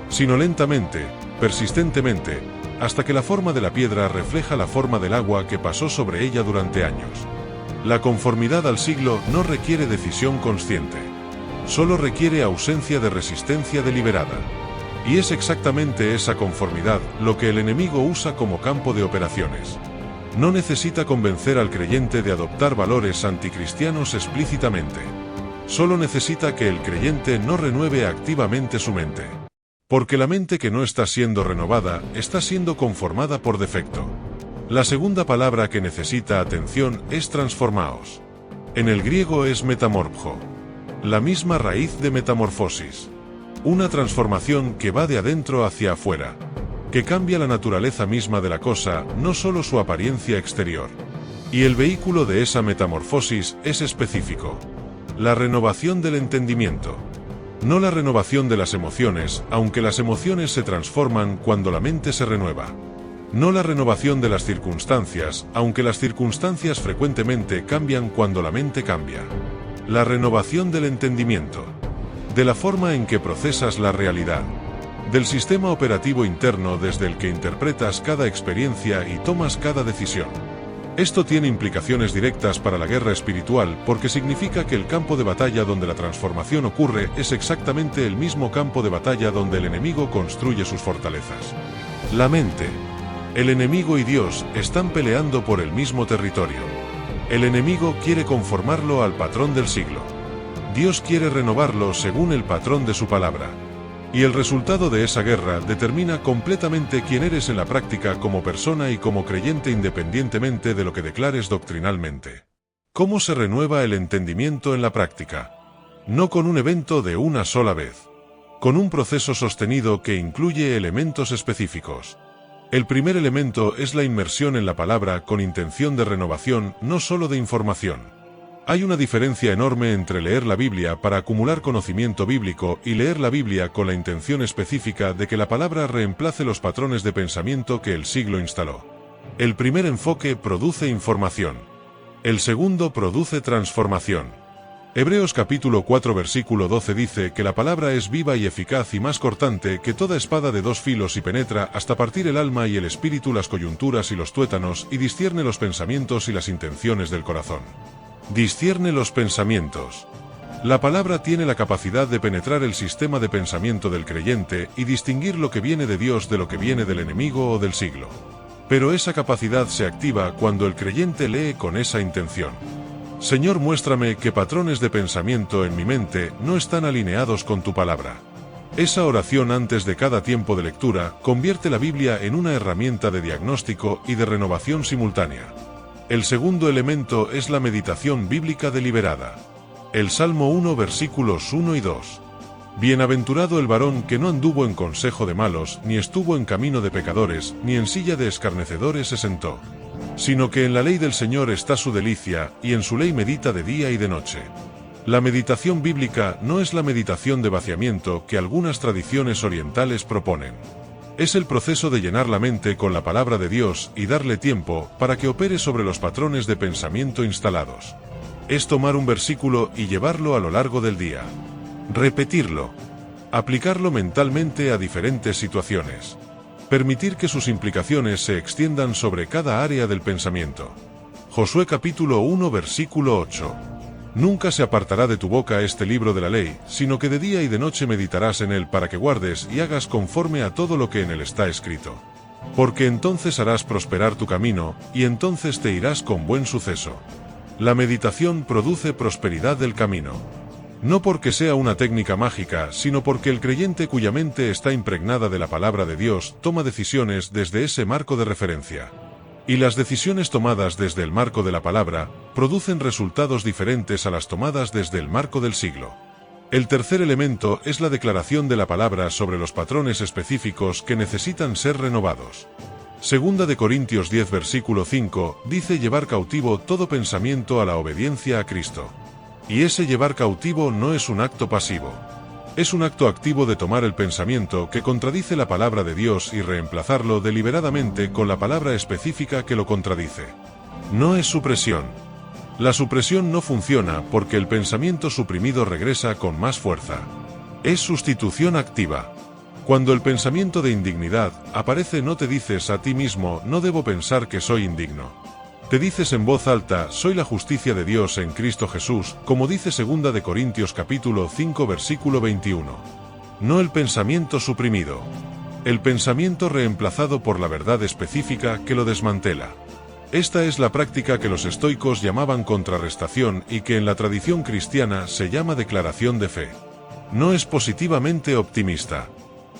sino lentamente, persistentemente, hasta que la forma de la piedra refleja la forma del agua que pasó sobre ella durante años. La conformidad al siglo no requiere decisión consciente, solo requiere ausencia de resistencia deliberada. Y es exactamente esa conformidad lo que el enemigo usa como campo de operaciones. No necesita convencer al creyente de adoptar valores anticristianos explícitamente. Solo necesita que el creyente no renueve activamente su mente. Porque la mente que no está siendo renovada, está siendo conformada por defecto. La segunda palabra que necesita atención es transformaos. En el griego es metamorpho, la misma raíz de metamorfosis. Una transformación que va de adentro hacia afuera, que cambia la naturaleza misma de la cosa, no solo su apariencia exterior. Y el vehículo de esa metamorfosis es específico: la renovación del entendimiento. No la renovación de las emociones, aunque las emociones se transforman cuando la mente se renueva. No la renovación de las circunstancias, aunque las circunstancias frecuentemente cambian cuando la mente cambia. La renovación del entendimiento. De la forma en que procesas la realidad. Del sistema operativo interno desde el que interpretas cada experiencia y tomas cada decisión. Esto tiene implicaciones directas para la guerra espiritual porque significa que el campo de batalla donde la transformación ocurre es exactamente el mismo campo de batalla donde el enemigo construye sus fortalezas. La mente, el enemigo y Dios están peleando por el mismo territorio. El enemigo quiere conformarlo al patrón del siglo. Dios quiere renovarlo según el patrón de su palabra. Y el resultado de esa guerra determina completamente quién eres en la práctica como persona y como creyente independientemente de lo que declares doctrinalmente. ¿Cómo se renueva el entendimiento en la práctica? No con un evento de una sola vez. Con un proceso sostenido que incluye elementos específicos. El primer elemento es la inmersión en la palabra con intención de renovación, no solo de información. Hay una diferencia enorme entre leer la Biblia para acumular conocimiento bíblico y leer la Biblia con la intención específica de que la palabra reemplace los patrones de pensamiento que el siglo instaló. El primer enfoque produce información. El segundo produce transformación. Hebreos capítulo 4 versículo 12 dice que la palabra es viva y eficaz y más cortante que toda espada de dos filos y penetra hasta partir el alma y el espíritu, las coyunturas y los tuétanos, y discierne los pensamientos y las intenciones del corazón. Discierne los pensamientos. La palabra tiene la capacidad de penetrar el sistema de pensamiento del creyente y distinguir lo que viene de Dios de lo que viene del enemigo o del siglo. Pero esa capacidad se activa cuando el creyente lee con esa intención. Señor, muéstrame qué patrones de pensamiento en mi mente no están alineados con tu palabra. Esa oración antes de cada tiempo de lectura convierte la Biblia en una herramienta de diagnóstico y de renovación simultánea. El segundo elemento es la meditación bíblica deliberada. El Salmo 1 versículos 1 y 2. Bienaventurado el varón que no anduvo en consejo de malos, ni estuvo en camino de pecadores, ni en silla de escarnecedores se sentó. Sino que en la ley del Señor está su delicia, y en su ley medita de día y de noche. La meditación bíblica no es la meditación de vaciamiento que algunas tradiciones orientales proponen. Es el proceso de llenar la mente con la palabra de Dios y darle tiempo para que opere sobre los patrones de pensamiento instalados. Es tomar un versículo y llevarlo a lo largo del día. Repetirlo. Aplicarlo mentalmente a diferentes situaciones. Permitir que sus implicaciones se extiendan sobre cada área del pensamiento. Josué capítulo 1 versículo 8. Nunca se apartará de tu boca este libro de la ley, sino que de día y de noche meditarás en él para que guardes y hagas conforme a todo lo que en él está escrito. Porque entonces harás prosperar tu camino, y entonces te irás con buen suceso. La meditación produce prosperidad del camino. No porque sea una técnica mágica, sino porque el creyente cuya mente está impregnada de la palabra de Dios toma decisiones desde ese marco de referencia. Y las decisiones tomadas desde el marco de la palabra producen resultados diferentes a las tomadas desde el marco del siglo. El tercer elemento es la declaración de la palabra sobre los patrones específicos que necesitan ser renovados. Segunda de Corintios 10 versículo 5 dice llevar cautivo todo pensamiento a la obediencia a Cristo. Y ese llevar cautivo no es un acto pasivo. Es un acto activo de tomar el pensamiento que contradice la palabra de Dios y reemplazarlo deliberadamente con la palabra específica que lo contradice. No es supresión. La supresión no funciona porque el pensamiento suprimido regresa con más fuerza. Es sustitución activa. Cuando el pensamiento de indignidad aparece, no te dices a ti mismo, no debo pensar que soy indigno. Te dices en voz alta, soy la justicia de Dios en Cristo Jesús, como dice 2 de Corintios capítulo 5 versículo 21. No el pensamiento suprimido. El pensamiento reemplazado por la verdad específica que lo desmantela. Esta es la práctica que los estoicos llamaban contrarrestación y que en la tradición cristiana se llama declaración de fe. No es positivamente optimista.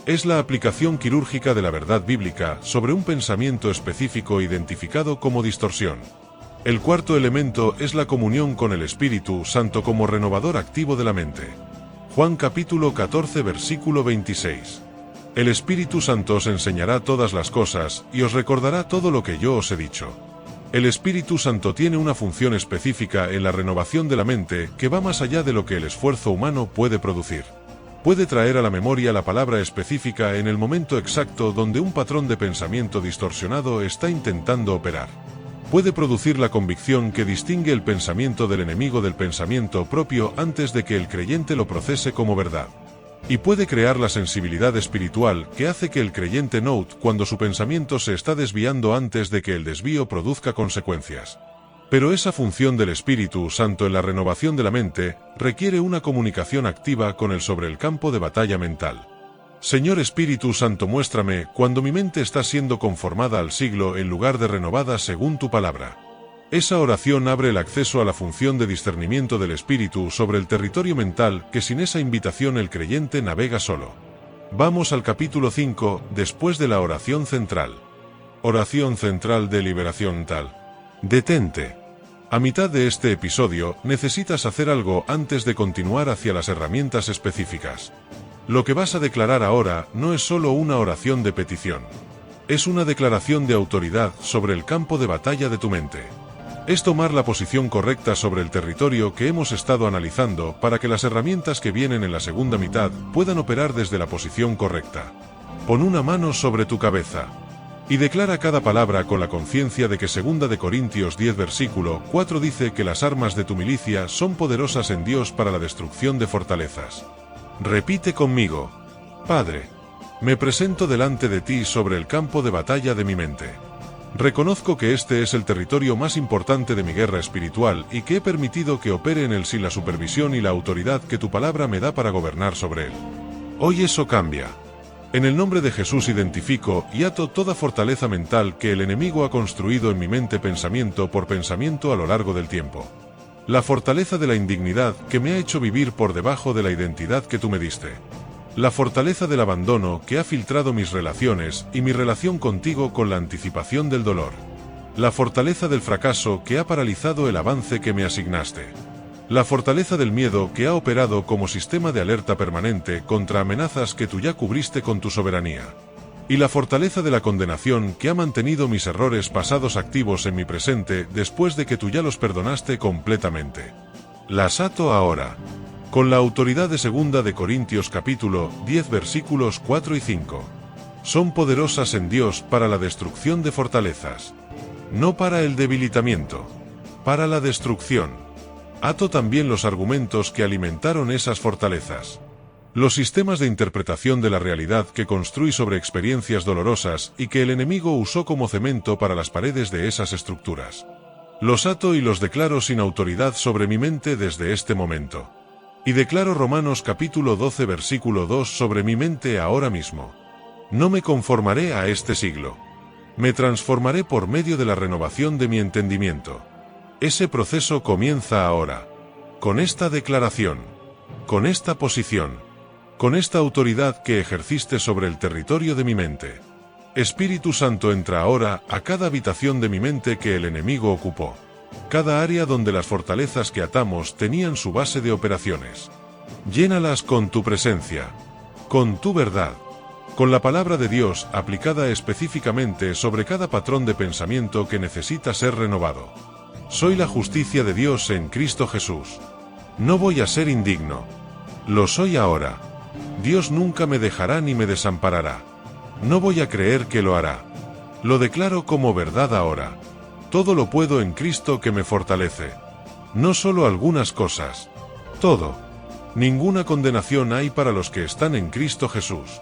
Es la aplicación quirúrgica de la verdad bíblica sobre un pensamiento específico identificado como distorsión. El cuarto elemento es la comunión con el Espíritu Santo como renovador activo de la mente. Juan capítulo 14 versículo 26. El Espíritu Santo os enseñará todas las cosas y os recordará todo lo que yo os he dicho. El Espíritu Santo tiene una función específica en la renovación de la mente que va más allá de lo que el esfuerzo humano puede producir. Puede traer a la memoria la palabra específica en el momento exacto donde un patrón de pensamiento distorsionado está intentando operar. Puede producir la convicción que distingue el pensamiento del enemigo del pensamiento propio antes de que el creyente lo procese como verdad. Y puede crear la sensibilidad espiritual que hace que el creyente note cuando su pensamiento se está desviando antes de que el desvío produzca consecuencias. Pero esa función del Espíritu Santo en la renovación de la mente requiere una comunicación activa con él sobre el campo de batalla mental. Señor Espíritu Santo, muéstrame cuando mi mente está siendo conformada al siglo en lugar de renovada según tu palabra. Esa oración abre el acceso a la función de discernimiento del Espíritu sobre el territorio mental que sin esa invitación el creyente navega solo. Vamos al capítulo 5, después de la oración central. Oración central de liberación tal. Detente. A mitad de este episodio, necesitas hacer algo antes de continuar hacia las herramientas específicas. Lo que vas a declarar ahora no es solo una oración de petición. Es una declaración de autoridad sobre el campo de batalla de tu mente. Es tomar la posición correcta sobre el territorio que hemos estado analizando para que las herramientas que vienen en la segunda mitad puedan operar desde la posición correcta. Pon una mano sobre tu cabeza. Y declara cada palabra con la conciencia de que 2 de Corintios 10 versículo 4 dice que las armas de tu milicia son poderosas en Dios para la destrucción de fortalezas. Repite conmigo. Padre, me presento delante de ti sobre el campo de batalla de mi mente. Reconozco que este es el territorio más importante de mi guerra espiritual y que he permitido que opere en él sin la supervisión y la autoridad que tu palabra me da para gobernar sobre él. Hoy eso cambia. En el nombre de Jesús identifico y ato toda fortaleza mental que el enemigo ha construido en mi mente pensamiento por pensamiento a lo largo del tiempo. La fortaleza de la indignidad que me ha hecho vivir por debajo de la identidad que tú me diste. La fortaleza del abandono que ha filtrado mis relaciones y mi relación contigo con la anticipación del dolor. La fortaleza del fracaso que ha paralizado el avance que me asignaste. La fortaleza del miedo que ha operado como sistema de alerta permanente contra amenazas que tú ya cubriste con tu soberanía. Y la fortaleza de la condenación que ha mantenido mis errores pasados activos en mi presente después de que tú ya los perdonaste completamente. Las ato ahora. Con la autoridad de 2 de Corintios capítulo 10 versículos 4 y 5. Son poderosas en Dios para la destrucción de fortalezas. No para el debilitamiento. Para la destrucción. Ato también los argumentos que alimentaron esas fortalezas. Los sistemas de interpretación de la realidad que construí sobre experiencias dolorosas y que el enemigo usó como cemento para las paredes de esas estructuras. Los ato y los declaro sin autoridad sobre mi mente desde este momento. Y declaro Romanos capítulo 12 versículo 2 sobre mi mente ahora mismo. No me conformaré a este siglo. Me transformaré por medio de la renovación de mi entendimiento. Ese proceso comienza ahora. Con esta declaración. Con esta posición. Con esta autoridad que ejerciste sobre el territorio de mi mente. Espíritu Santo, entra ahora a cada habitación de mi mente que el enemigo ocupó. Cada área donde las fortalezas que atamos tenían su base de operaciones. Llénalas con tu presencia, con tu verdad, con la palabra de Dios aplicada específicamente sobre cada patrón de pensamiento que necesita ser renovado. Soy la justicia de Dios en Cristo Jesús. No voy a ser indigno. Lo soy ahora. Dios nunca me dejará ni me desamparará. No voy a creer que lo hará. Lo declaro como verdad ahora. Todo lo puedo en Cristo que me fortalece. No solo algunas cosas. Todo. Ninguna condenación hay para los que están en Cristo Jesús.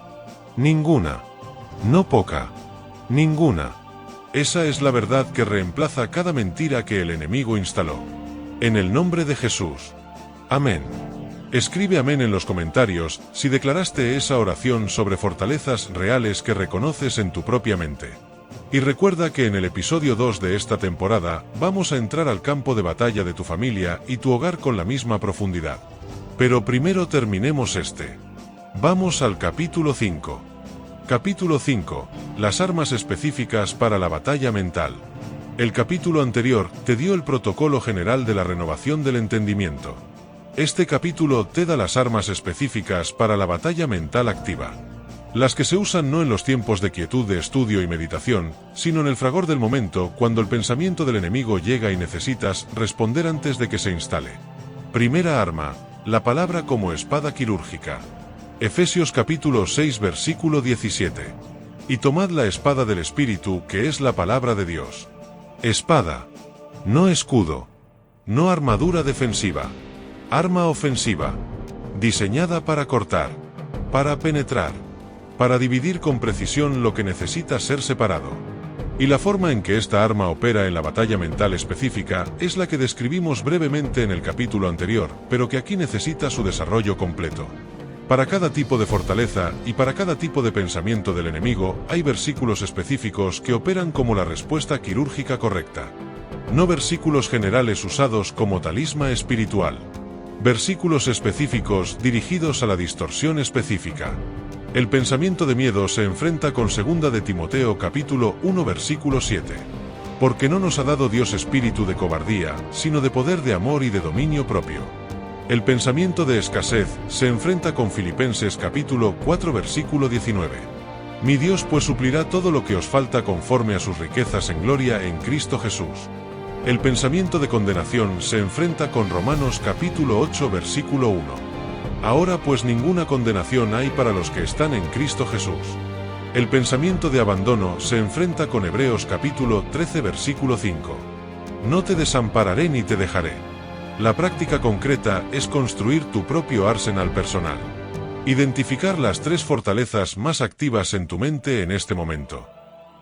Ninguna. No poca. Ninguna. Esa es la verdad que reemplaza cada mentira que el enemigo instaló. En el nombre de Jesús. Amén. Escribe amén en los comentarios si declaraste esa oración sobre fortalezas reales que reconoces en tu propia mente. Y recuerda que en el episodio 2 de esta temporada vamos a entrar al campo de batalla de tu familia y tu hogar con la misma profundidad. Pero primero terminemos este. Vamos al capítulo 5. Capítulo 5. Las armas específicas para la batalla mental. El capítulo anterior te dio el protocolo general de la renovación del entendimiento. Este capítulo te da las armas específicas para la batalla mental activa. Las que se usan no en los tiempos de quietud de estudio y meditación, sino en el fragor del momento cuando el pensamiento del enemigo llega y necesitas responder antes de que se instale. Primera arma, la palabra como espada quirúrgica. Efesios capítulo 6 versículo 17. Y tomad la espada del Espíritu, que es la palabra de Dios. Espada. No escudo. No armadura defensiva. Arma ofensiva. Diseñada para cortar. Para penetrar. Para dividir con precisión lo que necesita ser separado. Y la forma en que esta arma opera en la batalla mental específica es la que describimos brevemente en el capítulo anterior, pero que aquí necesita su desarrollo completo. Para cada tipo de fortaleza y para cada tipo de pensamiento del enemigo, hay versículos específicos que operan como la respuesta quirúrgica correcta. No versículos generales usados como talisma espiritual. Versículos específicos dirigidos a la distorsión específica. El pensamiento de miedo se enfrenta con 2 de Timoteo capítulo 1 versículo 7. Porque no nos ha dado Dios espíritu de cobardía, sino de poder, de amor y de dominio propio. El pensamiento de escasez se enfrenta con Filipenses capítulo 4 versículo 19. Mi Dios pues suplirá todo lo que os falta conforme a sus riquezas en gloria en Cristo Jesús. El pensamiento de condenación se enfrenta con Romanos capítulo 8 versículo 1. Ahora pues ninguna condenación hay para los que están en Cristo Jesús. El pensamiento de abandono se enfrenta con Hebreos capítulo 13 versículo 5. No te desampararé ni te dejaré. La práctica concreta es construir tu propio arsenal personal. Identificar las 3 fortalezas más activas en tu mente en este momento.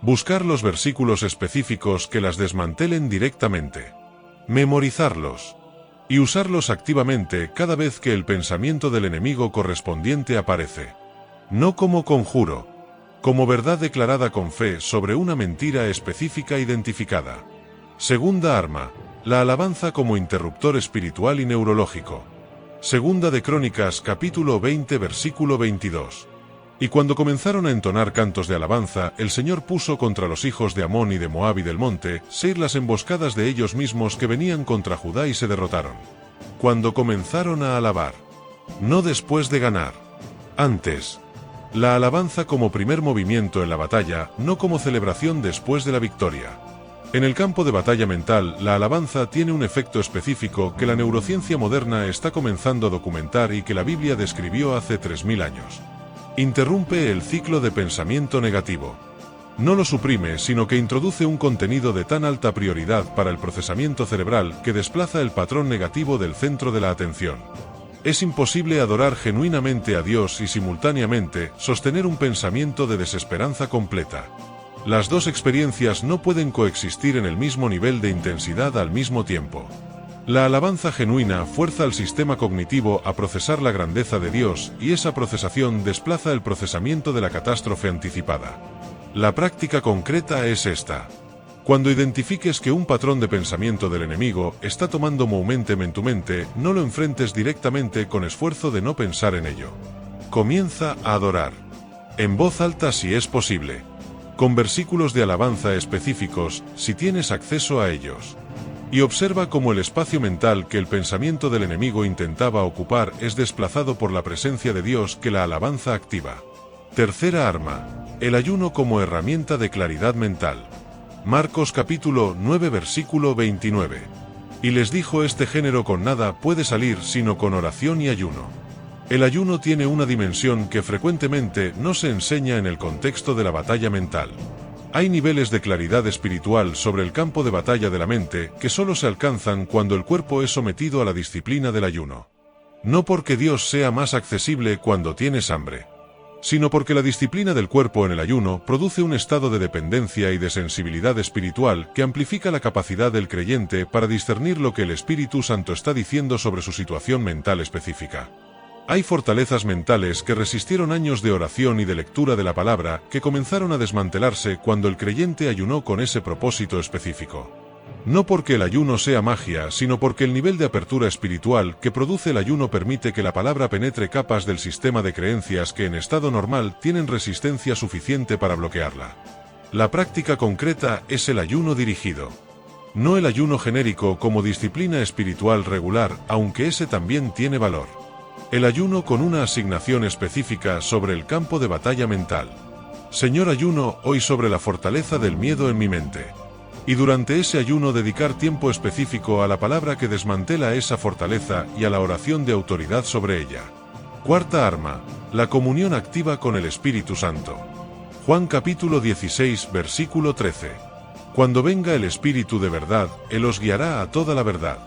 Buscar los versículos específicos que las desmantelen directamente. Memorizarlos. Y usarlos activamente cada vez que el pensamiento del enemigo correspondiente aparece. No como conjuro. Como verdad declarada con fe sobre una mentira específica identificada. Segunda arma. La alabanza como interruptor espiritual y neurológico. Segunda de Crónicas capítulo 20 versículo 22. Y cuando comenzaron a entonar cantos de alabanza, el Señor puso contra los hijos de Amón y de Moab y del monte Seir las emboscadas de ellos mismos que venían contra Judá y se derrotaron. Cuando comenzaron a alabar. No después de ganar. Antes. La alabanza como primer movimiento en la batalla, no como celebración después de la victoria. En el campo de batalla mental, la alabanza tiene un efecto específico que la neurociencia moderna está comenzando a documentar y que la Biblia describió hace 3000 años. Interrumpe el ciclo de pensamiento negativo. No lo suprime, sino que introduce un contenido de tan alta prioridad para el procesamiento cerebral que desplaza el patrón negativo del centro de la atención. Es imposible adorar genuinamente a Dios y simultáneamente sostener un pensamiento de desesperanza completa. Las dos experiencias no pueden coexistir en el mismo nivel de intensidad al mismo tiempo. La alabanza genuina fuerza al sistema cognitivo a procesar la grandeza de Dios, y esa procesación desplaza el procesamiento de la catástrofe anticipada. La práctica concreta es esta. Cuando identifiques que un patrón de pensamiento del enemigo está tomando momentum en tu mente, no lo enfrentes directamente con esfuerzo de no pensar en ello. Comienza a adorar. En voz alta si es posible. Con versículos de alabanza específicos, si tienes acceso a ellos. Y observa cómo el espacio mental que el pensamiento del enemigo intentaba ocupar es desplazado por la presencia de Dios que la alabanza activa. Tercera arma: el ayuno como herramienta de claridad mental. Marcos capítulo 9 versículo 29. Y les dijo: este género con nada puede salir sino con oración y ayuno. El ayuno tiene una dimensión que frecuentemente no se enseña en el contexto de la batalla mental. Hay niveles de claridad espiritual sobre el campo de batalla de la mente que solo se alcanzan cuando el cuerpo es sometido a la disciplina del ayuno. No porque Dios sea más accesible cuando tienes hambre, sino porque la disciplina del cuerpo en el ayuno produce un estado de dependencia y de sensibilidad espiritual que amplifica la capacidad del creyente para discernir lo que el Espíritu Santo está diciendo sobre su situación mental específica. Hay fortalezas mentales que resistieron años de oración y de lectura de la palabra que comenzaron a desmantelarse cuando el creyente ayunó con ese propósito específico. No porque el ayuno sea magia, sino porque el nivel de apertura espiritual que produce el ayuno permite que la palabra penetre capas del sistema de creencias que en estado normal tienen resistencia suficiente para bloquearla. La práctica concreta es el ayuno dirigido. No el ayuno genérico como disciplina espiritual regular, aunque ese también tiene valor. El ayuno con una asignación específica sobre el campo de batalla mental. Señor, ayuno hoy sobre la fortaleza del miedo en mi mente. Y durante ese ayuno dedicar tiempo específico a la palabra que desmantela esa fortaleza y a la oración de autoridad sobre ella. Cuarta arma: la comunión activa con el Espíritu Santo. Juan capítulo 16 versículo 13. Cuando venga el Espíritu de verdad, Él os guiará a toda la verdad.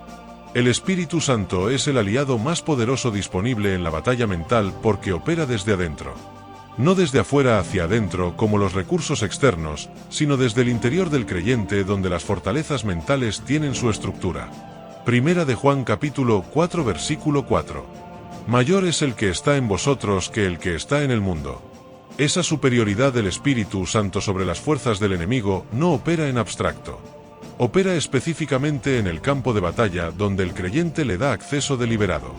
El Espíritu Santo es el aliado más poderoso disponible en la batalla mental porque opera desde adentro. No desde afuera hacia adentro como los recursos externos, sino desde el interior del creyente donde las fortalezas mentales tienen su estructura. Primera de Juan capítulo 4 versículo 4. Mayor es el que está en vosotros que el que está en el mundo. Esa superioridad del Espíritu Santo sobre las fuerzas del enemigo no opera en abstracto. Opera específicamente en el campo de batalla donde el creyente le da acceso deliberado.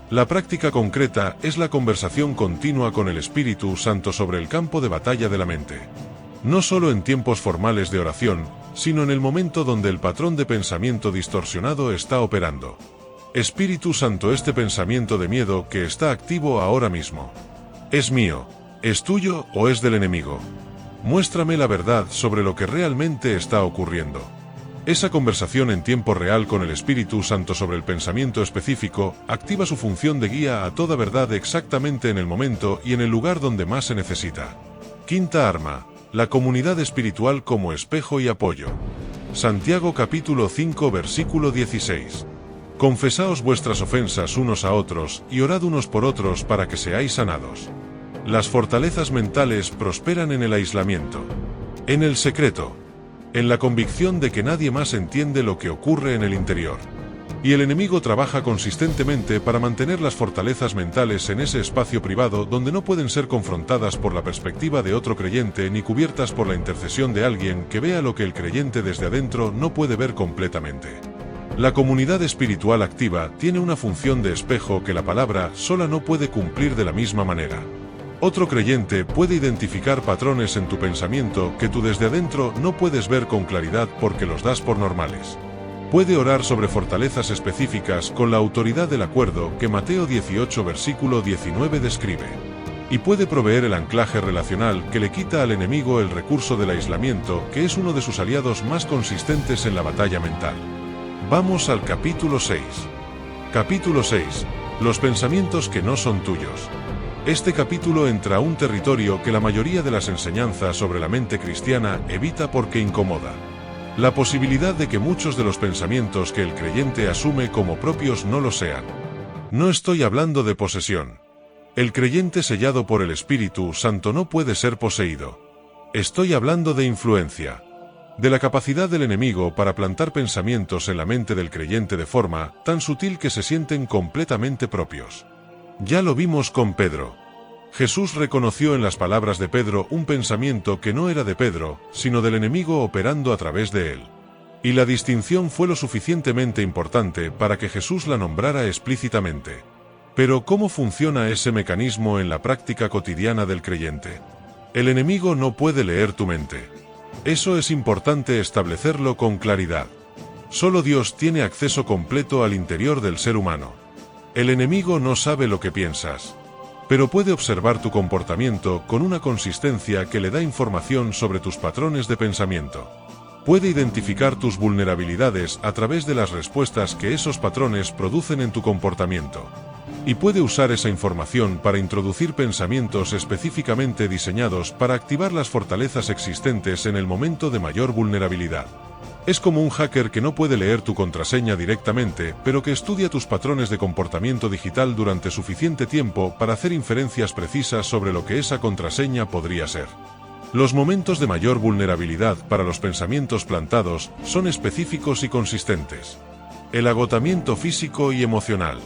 La práctica concreta es la conversación continua con el Espíritu Santo sobre el campo de batalla de la mente. No solo en tiempos formales de oración, sino en el momento donde el patrón de pensamiento distorsionado está operando. Espíritu Santo, este pensamiento de miedo que está activo ahora mismo. ¿Es mío? ¿Es tuyo o es del enemigo? Muéstrame la verdad sobre lo que realmente está ocurriendo. Esa conversación en tiempo real con el Espíritu Santo sobre el pensamiento específico activa su función de guía a toda verdad exactamente en el momento y en el lugar donde más se necesita. Quinta arma: la comunidad espiritual como espejo y apoyo. Santiago capítulo 5 versículo 16. Confesaos vuestras ofensas unos a otros y orad unos por otros para que seáis sanados. Las fortalezas mentales prosperan en el aislamiento, en el secreto, en la convicción de que nadie más entiende lo que ocurre en el interior. Y el enemigo trabaja consistentemente para mantener las fortalezas mentales en ese espacio privado donde no pueden ser confrontadas por la perspectiva de otro creyente ni cubiertas por la intercesión de alguien que vea lo que el creyente desde adentro no puede ver completamente. La comunidad espiritual activa tiene una función de espejo que la palabra sola no puede cumplir de la misma manera. Otro creyente puede identificar patrones en tu pensamiento que tú desde adentro no puedes ver con claridad porque los das por normales. Puede orar sobre fortalezas específicas con la autoridad del acuerdo que Mateo 18 versículo 19 describe. Y puede proveer el anclaje relacional que le quita al enemigo el recurso del aislamiento, que es uno de sus aliados más consistentes en la batalla mental. Vamos al capítulo 6. Capítulo 6. Los pensamientos que no son tuyos. Este capítulo entra a un territorio que la mayoría de las enseñanzas sobre la mente cristiana evita porque incomoda. La posibilidad de que muchos de los pensamientos que el creyente asume como propios no lo sean. No estoy hablando de posesión. El creyente sellado por el Espíritu Santo no puede ser poseído. Estoy hablando de influencia. De la capacidad del enemigo para plantar pensamientos en la mente del creyente de forma tan sutil que se sienten completamente propios. Ya lo vimos con Pedro. Jesús reconoció en las palabras de Pedro un pensamiento que no era de Pedro, sino del enemigo operando a través de él. Y la distinción fue lo suficientemente importante para que Jesús la nombrara explícitamente. Pero ¿cómo funciona ese mecanismo en la práctica cotidiana del creyente? El enemigo no puede leer tu mente. Eso es importante establecerlo con claridad. Solo Dios tiene acceso completo al interior del ser humano. El enemigo no sabe lo que piensas, pero puede observar tu comportamiento con una consistencia que le da información sobre tus patrones de pensamiento. Puede identificar tus vulnerabilidades a través de las respuestas que esos patrones producen en tu comportamiento. Y puede usar esa información para introducir pensamientos específicamente diseñados para activar las fortalezas existentes en el momento de mayor vulnerabilidad. Es como un hacker que no puede leer tu contraseña directamente, pero que estudia tus patrones de comportamiento digital durante suficiente tiempo para hacer inferencias precisas sobre lo que esa contraseña podría ser. Los momentos de mayor vulnerabilidad para los pensamientos plantados son específicos y consistentes. El agotamiento físico y emocional.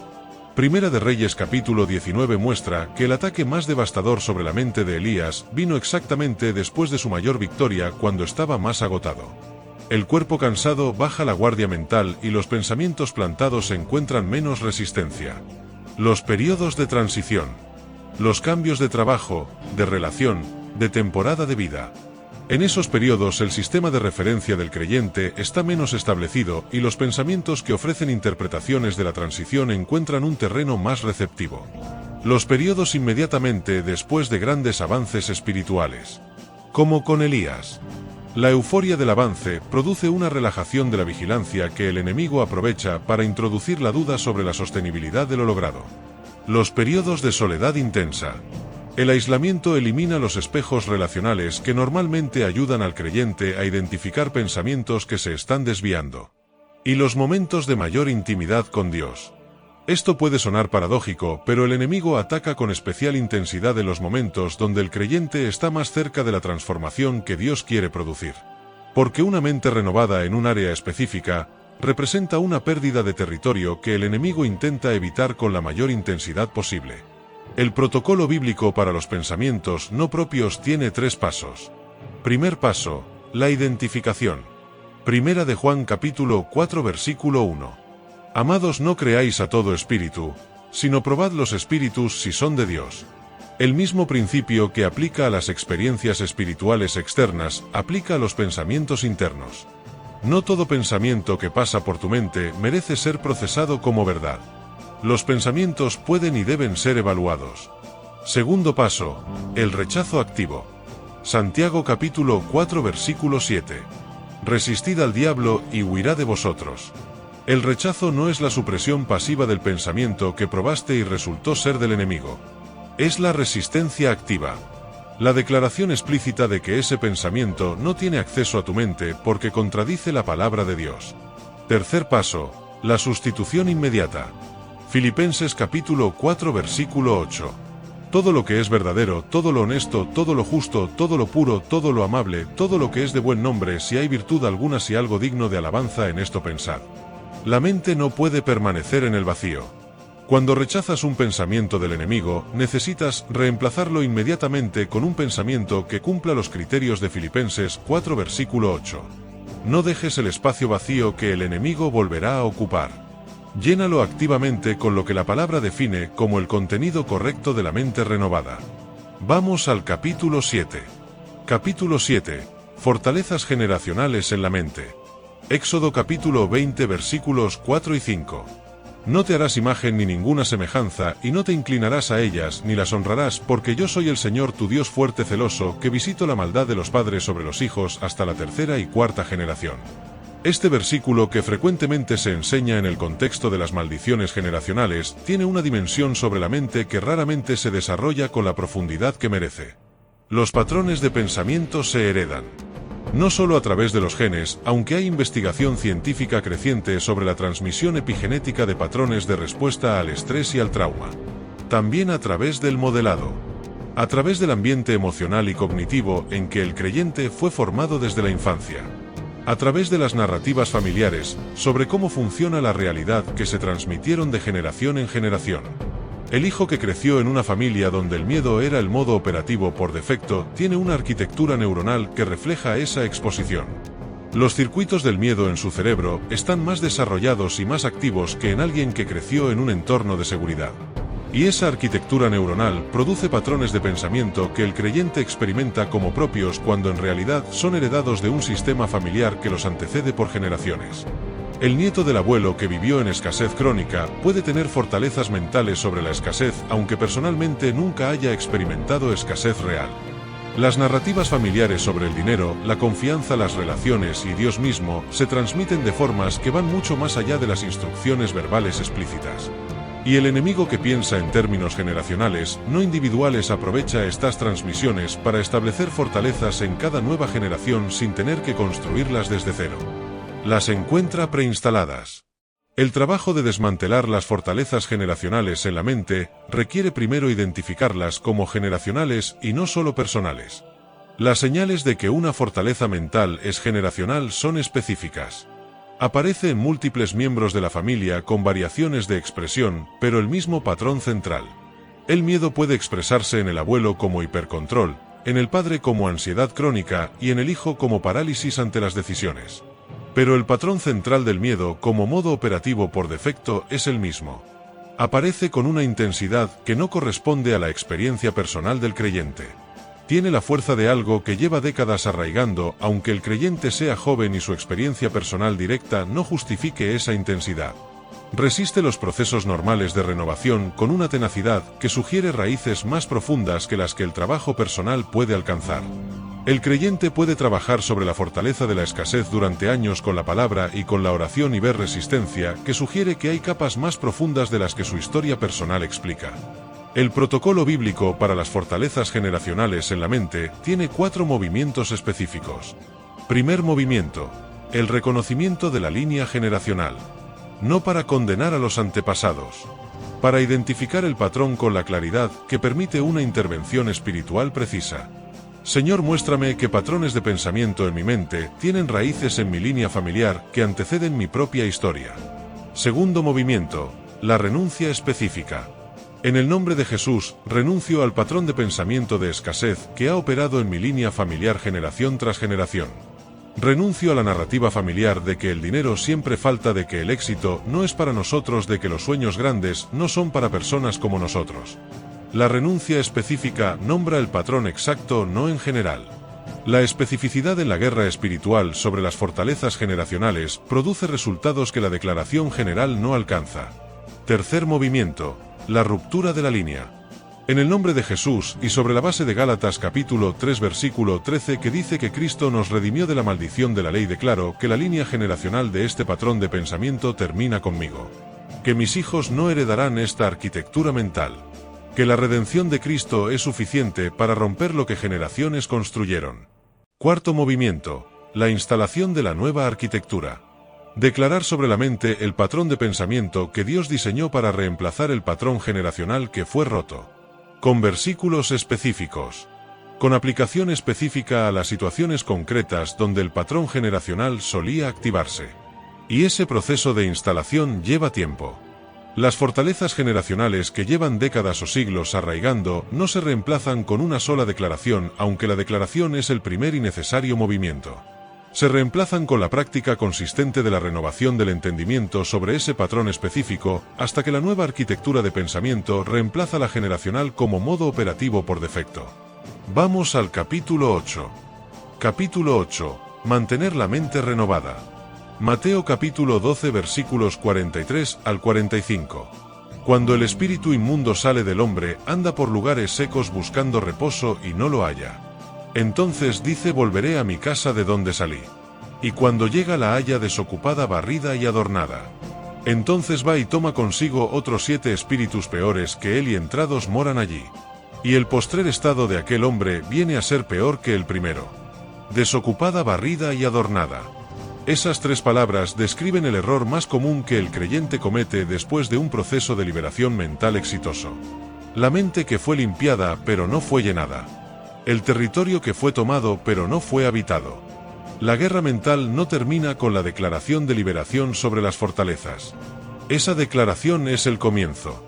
Primera de Reyes capítulo 19 muestra que el ataque más devastador sobre la mente de Elías vino exactamente después de su mayor victoria, cuando estaba más agotado. El cuerpo cansado baja la guardia mental y los pensamientos plantados encuentran menos resistencia. Los periodos de transición. Los cambios de trabajo, de relación, de temporada de vida. En esos periodos el sistema de referencia del creyente está menos establecido y los pensamientos que ofrecen interpretaciones de la transición encuentran un terreno más receptivo. Los periodos inmediatamente después de grandes avances espirituales. Como con Elías. La euforia del avance produce una relajación de la vigilancia que el enemigo aprovecha para introducir la duda sobre la sostenibilidad de lo logrado. Los periodos de soledad intensa. El aislamiento elimina los espejos relacionales que normalmente ayudan al creyente a identificar pensamientos que se están desviando. Y los momentos de mayor intimidad con Dios. Esto puede sonar paradójico, pero el enemigo ataca con especial intensidad en los momentos donde el creyente está más cerca de la transformación que Dios quiere producir. Porque una mente renovada en un área específica representa una pérdida de territorio que el enemigo intenta evitar con la mayor intensidad posible. El protocolo bíblico para los pensamientos no propios tiene 3 pasos. Primer paso, la identificación. Primera de Juan capítulo 4 versículo 1. Amados, no creáis a todo espíritu, sino probad los espíritus si son de Dios. El mismo principio que aplica a las experiencias espirituales externas, aplica a los pensamientos internos. No todo pensamiento que pasa por tu mente merece ser procesado como verdad. Los pensamientos pueden y deben ser evaluados. Segundo paso, el rechazo activo. Santiago capítulo 4 versículo 7. Resistid al diablo y huirá de vosotros. El rechazo no es la supresión pasiva del pensamiento que probaste y resultó ser del enemigo. Es la resistencia activa. La declaración explícita de que ese pensamiento no tiene acceso a tu mente porque contradice la palabra de Dios. Tercer paso, la sustitución inmediata. Filipenses capítulo 4 versículo 8. Todo lo que es verdadero, todo lo honesto, todo lo justo, todo lo puro, todo lo amable, todo lo que es de buen nombre, si hay virtud alguna, si algo digno de alabanza, en esto pensad. La mente no puede permanecer en el vacío. Cuando rechazas un pensamiento del enemigo, necesitas reemplazarlo inmediatamente con un pensamiento que cumpla los criterios de Filipenses 4 versículo 8. No dejes el espacio vacío que el enemigo volverá a ocupar. Llénalo activamente con lo que la palabra define como el contenido correcto de la mente renovada. Vamos al capítulo 7. Capítulo 7. Fortalezas generacionales en la mente. Éxodo capítulo 20 versículos 4 y 5. No te harás imagen ni ninguna semejanza, y no te inclinarás a ellas, ni las honrarás, porque yo soy el Señor tu Dios fuerte celoso, que visito la maldad de los padres sobre los hijos hasta la 3ª y 4ª generación. Este versículo, que frecuentemente se enseña en el contexto de las maldiciones generacionales, tiene una dimensión sobre la mente que raramente se desarrolla con la profundidad que merece. Los patrones de pensamiento se heredan. No solo a través de los genes, aunque hay investigación científica creciente sobre la transmisión epigenética de patrones de respuesta al estrés y al trauma. También a través del modelado. A través del ambiente emocional y cognitivo en que el creyente fue formado desde la infancia. A través de las narrativas familiares sobre cómo funciona la realidad que se transmitieron de generación en generación. El hijo que creció en una familia donde el miedo era el modo operativo por defecto tiene una arquitectura neuronal que refleja esa exposición. Los circuitos del miedo en su cerebro están más desarrollados y más activos que en alguien que creció en un entorno de seguridad. Y esa arquitectura neuronal produce patrones de pensamiento que el creyente experimenta como propios cuando en realidad son heredados de un sistema familiar que los antecede por generaciones. El nieto del abuelo que vivió en escasez crónica puede tener fortalezas mentales sobre la escasez, aunque personalmente nunca haya experimentado escasez real. Las narrativas familiares sobre el dinero, la confianza, las relaciones y Dios mismo se transmiten de formas que van mucho más allá de las instrucciones verbales explícitas. Y el enemigo que piensa en términos generacionales, no individuales, aprovecha estas transmisiones para establecer fortalezas en cada nueva generación sin tener que construirlas desde cero. Las encuentra preinstaladas. El trabajo de desmantelar las fortalezas generacionales en la mente requiere primero identificarlas como generacionales y no solo personales. Las señales de que una fortaleza mental es generacional son específicas. Aparece en múltiples miembros de la familia con variaciones de expresión, pero el mismo patrón central. El miedo puede expresarse en el abuelo como hipercontrol, en el padre como ansiedad crónica y en el hijo como parálisis ante las decisiones. Pero el patrón central del miedo como modo operativo por defecto es el mismo. Aparece con una intensidad que no corresponde a la experiencia personal del creyente. Tiene la fuerza de algo que lleva décadas arraigando, aunque el creyente sea joven y su experiencia personal directa no justifique esa intensidad. Resiste los procesos normales de renovación con una tenacidad que sugiere raíces más profundas que las que el trabajo personal puede alcanzar. El creyente puede trabajar sobre la fortaleza de la escasez durante años con la palabra y con la oración y ver resistencia, que sugiere que hay capas más profundas de las que su historia personal explica. El protocolo bíblico para las fortalezas generacionales en la mente tiene 4 movimientos específicos. Primer movimiento: el reconocimiento de la línea generacional. No para condenar a los antepasados, para identificar el patrón con la claridad que permite una intervención espiritual precisa. Señor, muéstrame qué patrones de pensamiento en mi mente tienen raíces en mi línea familiar que anteceden mi propia historia. Segundo movimiento: la renuncia específica. En el nombre de Jesús, renuncio al patrón de pensamiento de escasez que ha operado en mi línea familiar generación tras generación. Renuncio a la narrativa familiar de que el dinero siempre falta, de que el éxito no es para nosotros, de que los sueños grandes no son para personas como nosotros. La renuncia específica nombra el patrón exacto, no en general. La especificidad en la guerra espiritual sobre las fortalezas generacionales produce resultados que la declaración general no alcanza. Tercer movimiento: la ruptura de la línea. En el nombre de Jesús y sobre la base de Gálatas capítulo 3 versículo 13, que dice que Cristo nos redimió de la maldición de la ley, declaro que la línea generacional de este patrón de pensamiento termina conmigo. Que mis hijos no heredarán esta arquitectura mental. Que la redención de Cristo es suficiente para romper lo que generaciones construyeron. Cuarto movimiento: la instalación de la nueva arquitectura. Declarar sobre la mente el patrón de pensamiento que Dios diseñó para reemplazar el patrón generacional que fue roto. Con versículos específicos. Con aplicación específica a las situaciones concretas donde el patrón generacional solía activarse. Y ese proceso de instalación lleva tiempo. Las fortalezas generacionales que llevan décadas o siglos arraigando no se reemplazan con una sola declaración, aunque la declaración es el primer y necesario movimiento. Se reemplazan con la práctica consistente de la renovación del entendimiento sobre ese patrón específico, hasta que la nueva arquitectura de pensamiento reemplaza la generacional como modo operativo por defecto. Vamos al capítulo 8. Capítulo 8. Mantener la mente renovada. Mateo capítulo 12 versículos 43 al 45. Cuando el espíritu inmundo sale del hombre, anda por lugares secos buscando reposo y no lo halla. Entonces dice: volveré a mi casa de donde salí. Y cuando llega la halla desocupada, barrida y adornada. Entonces va y toma consigo otros 7 espíritus peores que él y entrados moran allí. Y el postrer estado de aquel hombre viene a ser peor que el primero. Desocupada, barrida y adornada. Esas 3 palabras describen el error más común que el creyente comete después de un proceso de liberación mental exitoso. La mente que fue limpiada pero no fue llenada. El territorio que fue tomado pero no fue habitado. La guerra mental no termina con la declaración de liberación sobre las fortalezas. Esa declaración es el comienzo.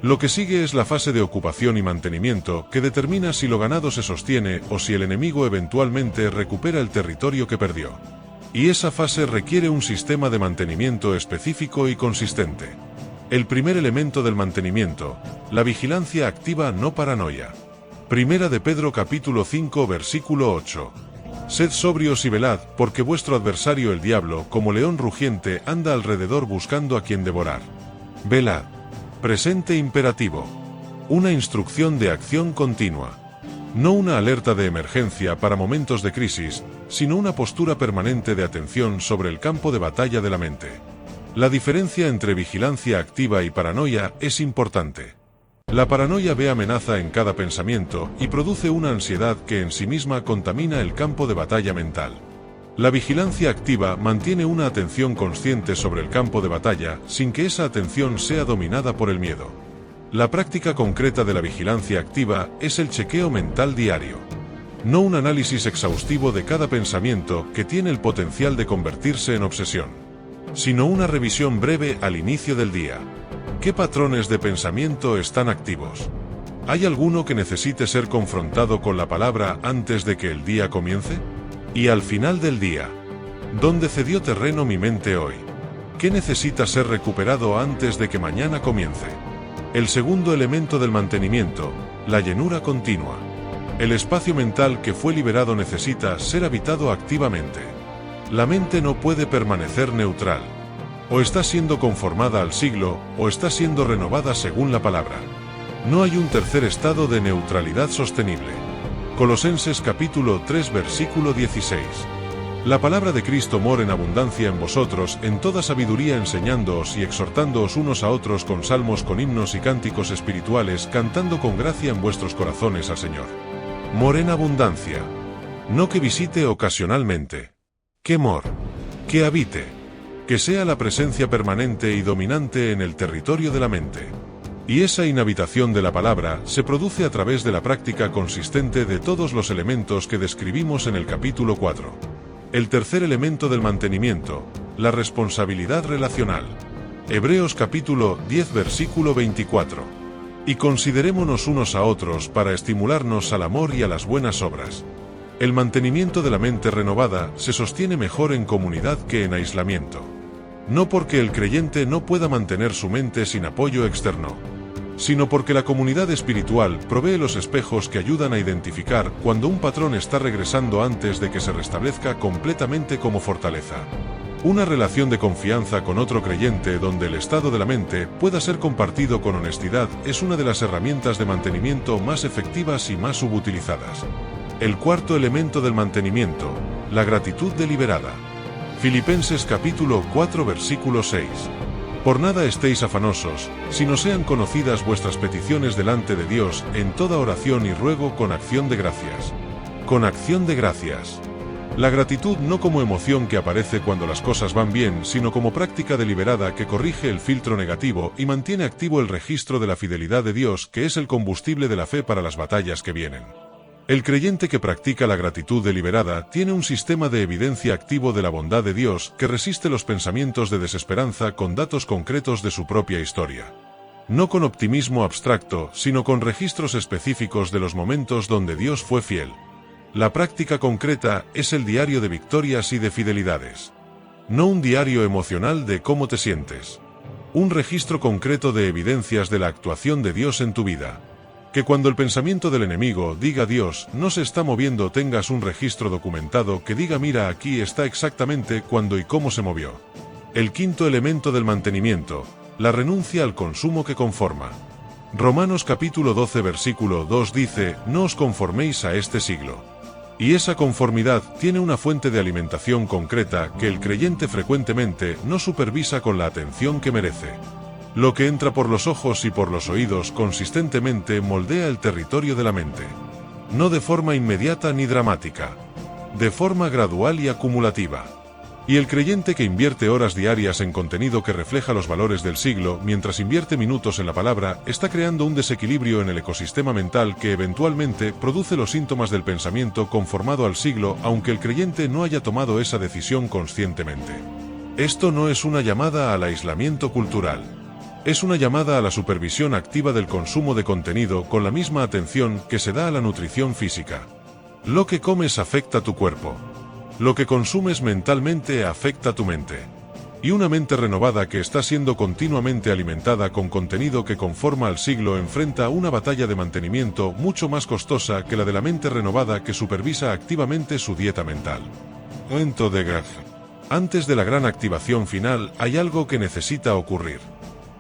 Lo que sigue es la fase de ocupación y mantenimiento, que determina si lo ganado se sostiene o si el enemigo eventualmente recupera el territorio que perdió. Y esa fase requiere un sistema de mantenimiento específico y consistente. El primer elemento del mantenimiento: la vigilancia activa, no paranoia. Primera de Pedro capítulo 5 versículo 8. Sed sobrios y velad, porque vuestro adversario el diablo, como león rugiente, anda alrededor buscando a quien devorar. Velad. Presente imperativo. Una instrucción de acción continua. No una alerta de emergencia para momentos de crisis, sino una postura permanente de atención sobre el campo de batalla de la mente. La diferencia entre vigilancia activa y paranoia es importante. La paranoia ve amenaza en cada pensamiento y produce una ansiedad que en sí misma contamina el campo de batalla mental. La vigilancia activa mantiene una atención consciente sobre el campo de batalla sin que esa atención sea dominada por el miedo. La práctica concreta de la vigilancia activa es el chequeo mental diario. No un análisis exhaustivo de cada pensamiento que tiene el potencial de convertirse en obsesión, sino una revisión breve al inicio del día. ¿Qué patrones de pensamiento están activos? ¿Hay alguno que necesite ser confrontado con la palabra antes de que el día comience? Y al final del día, ¿dónde cedió terreno mi mente hoy? ¿Qué necesita ser recuperado antes de que mañana comience? El segundo elemento del mantenimiento, la llenura continua. El espacio mental que fue liberado necesita ser habitado activamente. La mente no puede permanecer neutral. O está siendo conformada al siglo, o está siendo renovada según la palabra. No hay un tercer estado de neutralidad sostenible. Colosenses capítulo 3 versículo 16. La palabra de Cristo mora en abundancia en vosotros, en toda sabiduría enseñándoos y exhortándoos unos a otros con salmos, con himnos y cánticos espirituales, cantando con gracia en vuestros corazones al Señor. Mora en abundancia. No que visite ocasionalmente. Que mor. Que habite. Que sea la presencia permanente y dominante en el territorio de la mente. Y esa inhabitación de la palabra se produce a través de la práctica consistente de todos los elementos que describimos en el capítulo 4. El tercer elemento del mantenimiento, la responsabilidad relacional. Hebreos capítulo 10 versículo 24. Y considerémonos unos a otros para estimularnos al amor y a las buenas obras. El mantenimiento de la mente renovada se sostiene mejor en comunidad que en aislamiento. No porque el creyente no pueda mantener su mente sin apoyo externo, sino porque la comunidad espiritual provee los espejos que ayudan a identificar cuando un patrón está regresando antes de que se restablezca completamente como fortaleza. Una relación de confianza con otro creyente donde el estado de la mente pueda ser compartido con honestidad es una de las herramientas de mantenimiento más efectivas y más subutilizadas. El cuarto elemento del mantenimiento, la gratitud deliberada. Filipenses capítulo 4 versículo 6. Por nada estéis afanosos, sino sean conocidas vuestras peticiones delante de Dios, en toda oración y ruego con acción de gracias. Con acción de gracias. La gratitud no como emoción que aparece cuando las cosas van bien, sino como práctica deliberada que corrige el filtro negativo y mantiene activo el registro de la fidelidad de Dios, que es el combustible de la fe para las batallas que vienen. El creyente que practica la gratitud deliberada tiene un sistema de evidencia activo de la bondad de Dios que resiste los pensamientos de desesperanza con datos concretos de su propia historia. No con optimismo abstracto, sino con registros específicos de los momentos donde Dios fue fiel. La práctica concreta es el diario de victorias y de fidelidades. No un diario emocional de cómo te sientes. Un registro concreto de evidencias de la actuación de Dios en tu vida. Que cuando el pensamiento del enemigo diga Dios no se está moviendo, tengas un registro documentado que diga mira, aquí está exactamente cuándo y cómo se movió. El quinto elemento del mantenimiento, la renuncia al consumo que conforma. Romanos capítulo 12 versículo 2 dice, no os conforméis a este siglo. Y esa conformidad tiene una fuente de alimentación concreta que el creyente frecuentemente no supervisa con la atención que merece. Lo que entra por los ojos y por los oídos consistentemente moldea el territorio de la mente. No de forma inmediata ni dramática. De forma gradual y acumulativa. Y el creyente que invierte horas diarias en contenido que refleja los valores del siglo, mientras invierte minutos en la palabra, está creando un desequilibrio en el ecosistema mental que eventualmente produce los síntomas del pensamiento conformado al siglo, aunque el creyente no haya tomado esa decisión conscientemente. Esto no es una llamada al aislamiento cultural. Es una llamada a la supervisión activa del consumo de contenido con la misma atención que se da a la nutrición física. Lo que comes afecta tu cuerpo. Lo que consumes mentalmente afecta tu mente. Y una mente renovada que está siendo continuamente alimentada con contenido que conforma al siglo enfrenta una batalla de mantenimiento mucho más costosa que la de la mente renovada que supervisa activamente su dieta mental. Momento de gracia. Antes de la gran activación final hay algo que necesita ocurrir.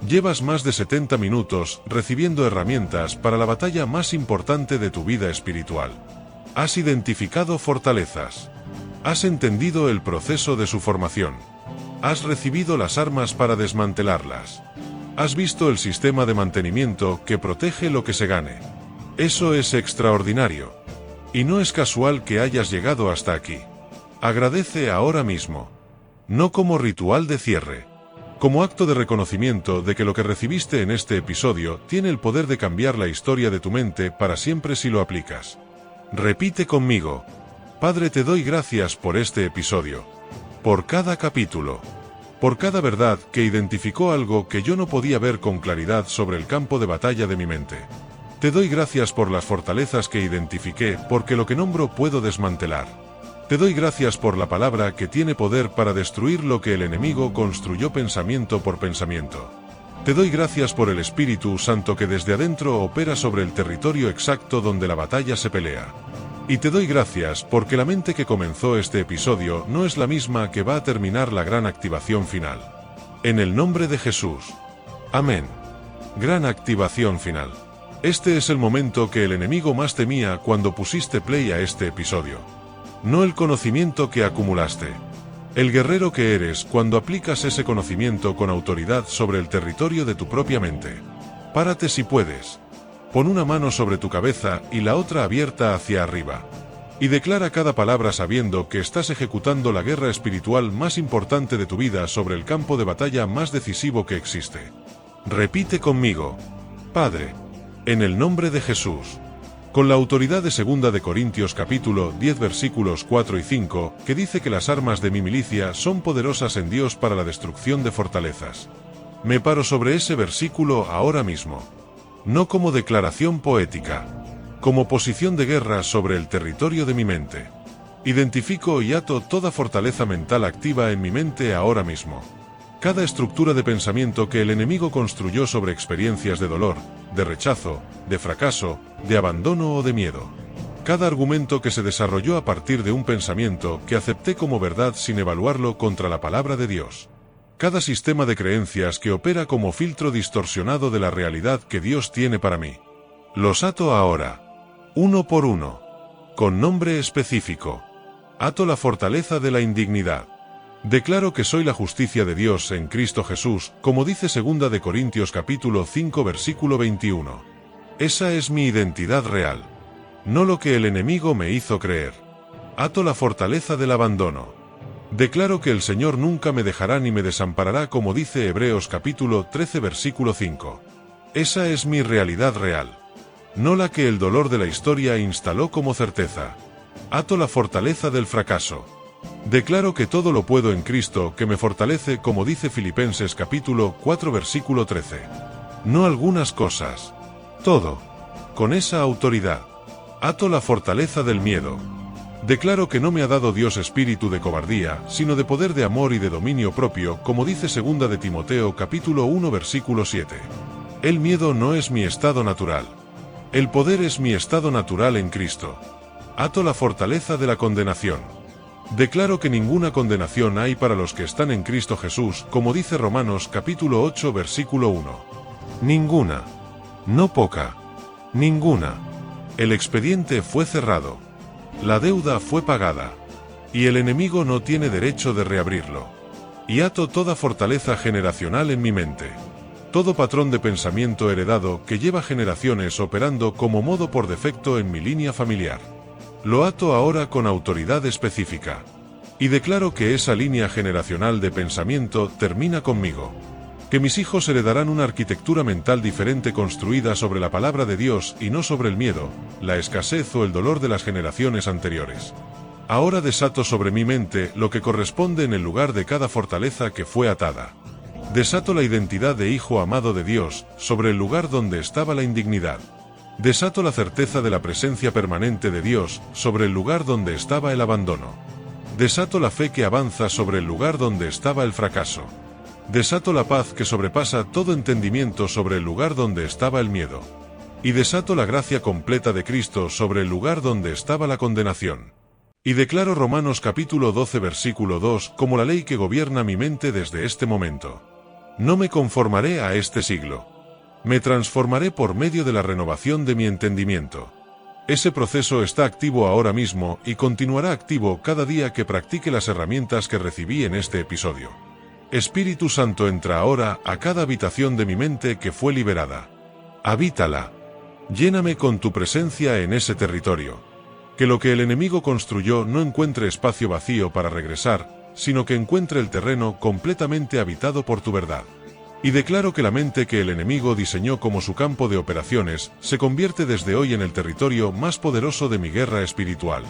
Llevas más de 70 minutos recibiendo herramientas para la batalla más importante de tu vida espiritual. Has identificado fortalezas. Has entendido el proceso de su formación. Has recibido las armas para desmantelarlas. Has visto el sistema de mantenimiento que protege lo que se gane. Eso es extraordinario. Y no es casual que hayas llegado hasta aquí. Agradece ahora mismo. No como ritual de cierre. Como acto de reconocimiento de que lo que recibiste en este episodio tiene el poder de cambiar la historia de tu mente para siempre si lo aplicas. Repite conmigo. Padre, te doy gracias por este episodio. Por cada capítulo. Por cada verdad que identificó algo que yo no podía ver con claridad sobre el campo de batalla de mi mente. Te doy gracias por las fortalezas que identifiqué, porque lo que nombro puedo desmantelar. Te doy gracias por la palabra que tiene poder para destruir lo que el enemigo construyó pensamiento por pensamiento. Te doy gracias por el Espíritu Santo que desde adentro opera sobre el territorio exacto donde la batalla se pelea. Y te doy gracias porque la mente que comenzó este episodio no es la misma que va a terminar la gran activación final. En el nombre de Jesús. Amén. Gran activación final. Este es el momento que el enemigo más temía cuando pusiste play a este episodio. No el conocimiento que acumulaste. El guerrero que eres cuando aplicas ese conocimiento con autoridad sobre el territorio de tu propia mente. Párate si puedes. Pon una mano sobre tu cabeza y la otra abierta hacia arriba. Y declara cada palabra sabiendo que estás ejecutando la guerra espiritual más importante de tu vida sobre el campo de batalla más decisivo que existe. Repite conmigo. Padre, en el nombre de Jesús. Con la autoridad de 2 de Corintios capítulo 10 versículos 4 y 5, que dice que las armas de mi milicia son poderosas en Dios para la destrucción de fortalezas. Me paro sobre ese versículo ahora mismo. No como declaración poética, como posición de guerra sobre el territorio de mi mente. Identifico y ato toda fortaleza mental activa en mi mente ahora mismo. Cada estructura de pensamiento que el enemigo construyó sobre experiencias de dolor, de rechazo, de fracaso, de abandono o de miedo. Cada argumento que se desarrolló a partir de un pensamiento que acepté como verdad sin evaluarlo contra la palabra de Dios. Cada sistema de creencias que opera como filtro distorsionado de la realidad que Dios tiene para mí. Los ato ahora. Uno por uno. Con nombre específico. Ato la fortaleza de la indignidad. Declaro que soy la justicia de Dios en Cristo Jesús, como dice 2 de Corintios capítulo 5 versículo 21. Esa es mi identidad real. No lo que el enemigo me hizo creer. Ato la fortaleza del abandono. Declaro que el Señor nunca me dejará ni me desamparará como dice Hebreos capítulo 13 versículo 5. Esa es mi realidad real. No la que el dolor de la historia instaló como certeza. Ato la fortaleza del fracaso. Declaro que todo lo puedo en Cristo que me fortalece como dice Filipenses capítulo 4 versículo 13. No algunas cosas. Todo. Con esa autoridad. Ato la fortaleza del miedo. Declaro que no me ha dado Dios espíritu de cobardía, sino de poder de amor y de dominio propio, como dice 2 de Timoteo capítulo 1 versículo 7. El miedo no es mi estado natural. El poder es mi estado natural en Cristo. Ato la fortaleza de la condenación. Declaro que ninguna condenación hay para los que están en Cristo Jesús, como dice Romanos capítulo 8 versículo 1. Ninguna. No poca. Ninguna. El expediente fue cerrado. La deuda fue pagada. Y el enemigo no tiene derecho de reabrirlo. Y ato toda fortaleza generacional en mi mente. Todo patrón de pensamiento heredado que lleva generaciones operando como modo por defecto en mi línea familiar. Lo ato ahora con autoridad específica. Y declaro que esa línea generacional de pensamiento termina conmigo. Que mis hijos heredarán una arquitectura mental diferente construida sobre la palabra de Dios y no sobre el miedo, la escasez o el dolor de las generaciones anteriores. Ahora desato sobre mi mente lo que corresponde en el lugar de cada fortaleza que fue atada. Desato la identidad de hijo amado de Dios sobre el lugar donde estaba la indignidad. Desato la certeza de la presencia permanente de Dios sobre el lugar donde estaba el abandono. Desato la fe que avanza sobre el lugar donde estaba el fracaso. Desato la paz que sobrepasa todo entendimiento sobre el lugar donde estaba el miedo. Y desato la gracia completa de Cristo sobre el lugar donde estaba la condenación. Y declaro Romanos capítulo 12 versículo 2 como la ley que gobierna mi mente desde este momento. No me conformaré a este siglo. Me transformaré por medio de la renovación de mi entendimiento. Ese proceso está activo ahora mismo y continuará activo cada día que practique las herramientas que recibí en este episodio. Espíritu Santo, entra ahora a cada habitación de mi mente que fue liberada. Habítala. Lléname con tu presencia en ese territorio. Que lo que el enemigo construyó no encuentre espacio vacío para regresar, sino que encuentre el terreno completamente habitado por tu verdad. Y declaro que la mente que el enemigo diseñó como su campo de operaciones se convierte desde hoy en el territorio más poderoso de mi guerra espiritual.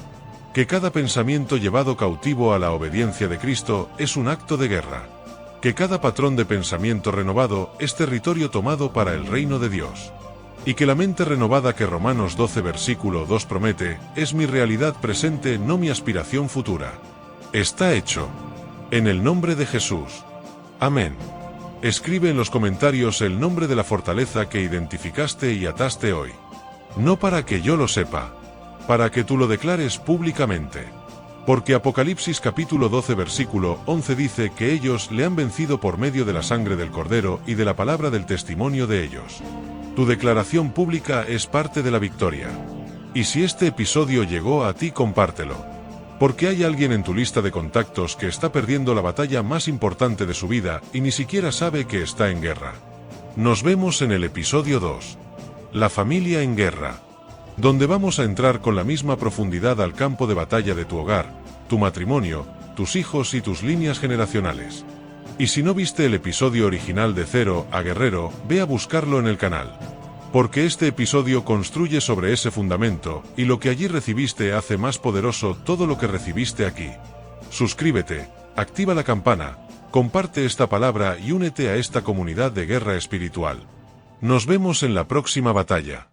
Que cada pensamiento llevado cautivo a la obediencia de Cristo es un acto de guerra. Que cada patrón de pensamiento renovado es territorio tomado para el reino de Dios. Y que la mente renovada que Romanos 12 versículo 2 promete, es mi realidad presente, no mi aspiración futura. Está hecho. En el nombre de Jesús. Amén. Escribe en los comentarios el nombre de la fortaleza que identificaste y ataste hoy. No para que yo lo sepa, para que tú lo declares públicamente. Porque Apocalipsis capítulo 12 versículo 11 dice que ellos le han vencido por medio de la sangre del Cordero y de la palabra del testimonio de ellos. Tu declaración pública es parte de la victoria. Y si este episodio llegó a ti, compártelo. Porque hay alguien en tu lista de contactos que está perdiendo la batalla más importante de su vida y ni siquiera sabe que está en guerra. Nos vemos en el episodio 2. La familia en guerra. Donde vamos a entrar con la misma profundidad al campo de batalla de tu hogar, tu matrimonio, tus hijos y tus líneas generacionales. Y si no viste el episodio original de Cero a Guerrero, ve a buscarlo en el canal. Porque este episodio construye sobre ese fundamento, y lo que allí recibiste hace más poderoso todo lo que recibiste aquí. Suscríbete, activa la campana, comparte esta palabra y únete a esta comunidad de guerra espiritual. Nos vemos en la próxima batalla.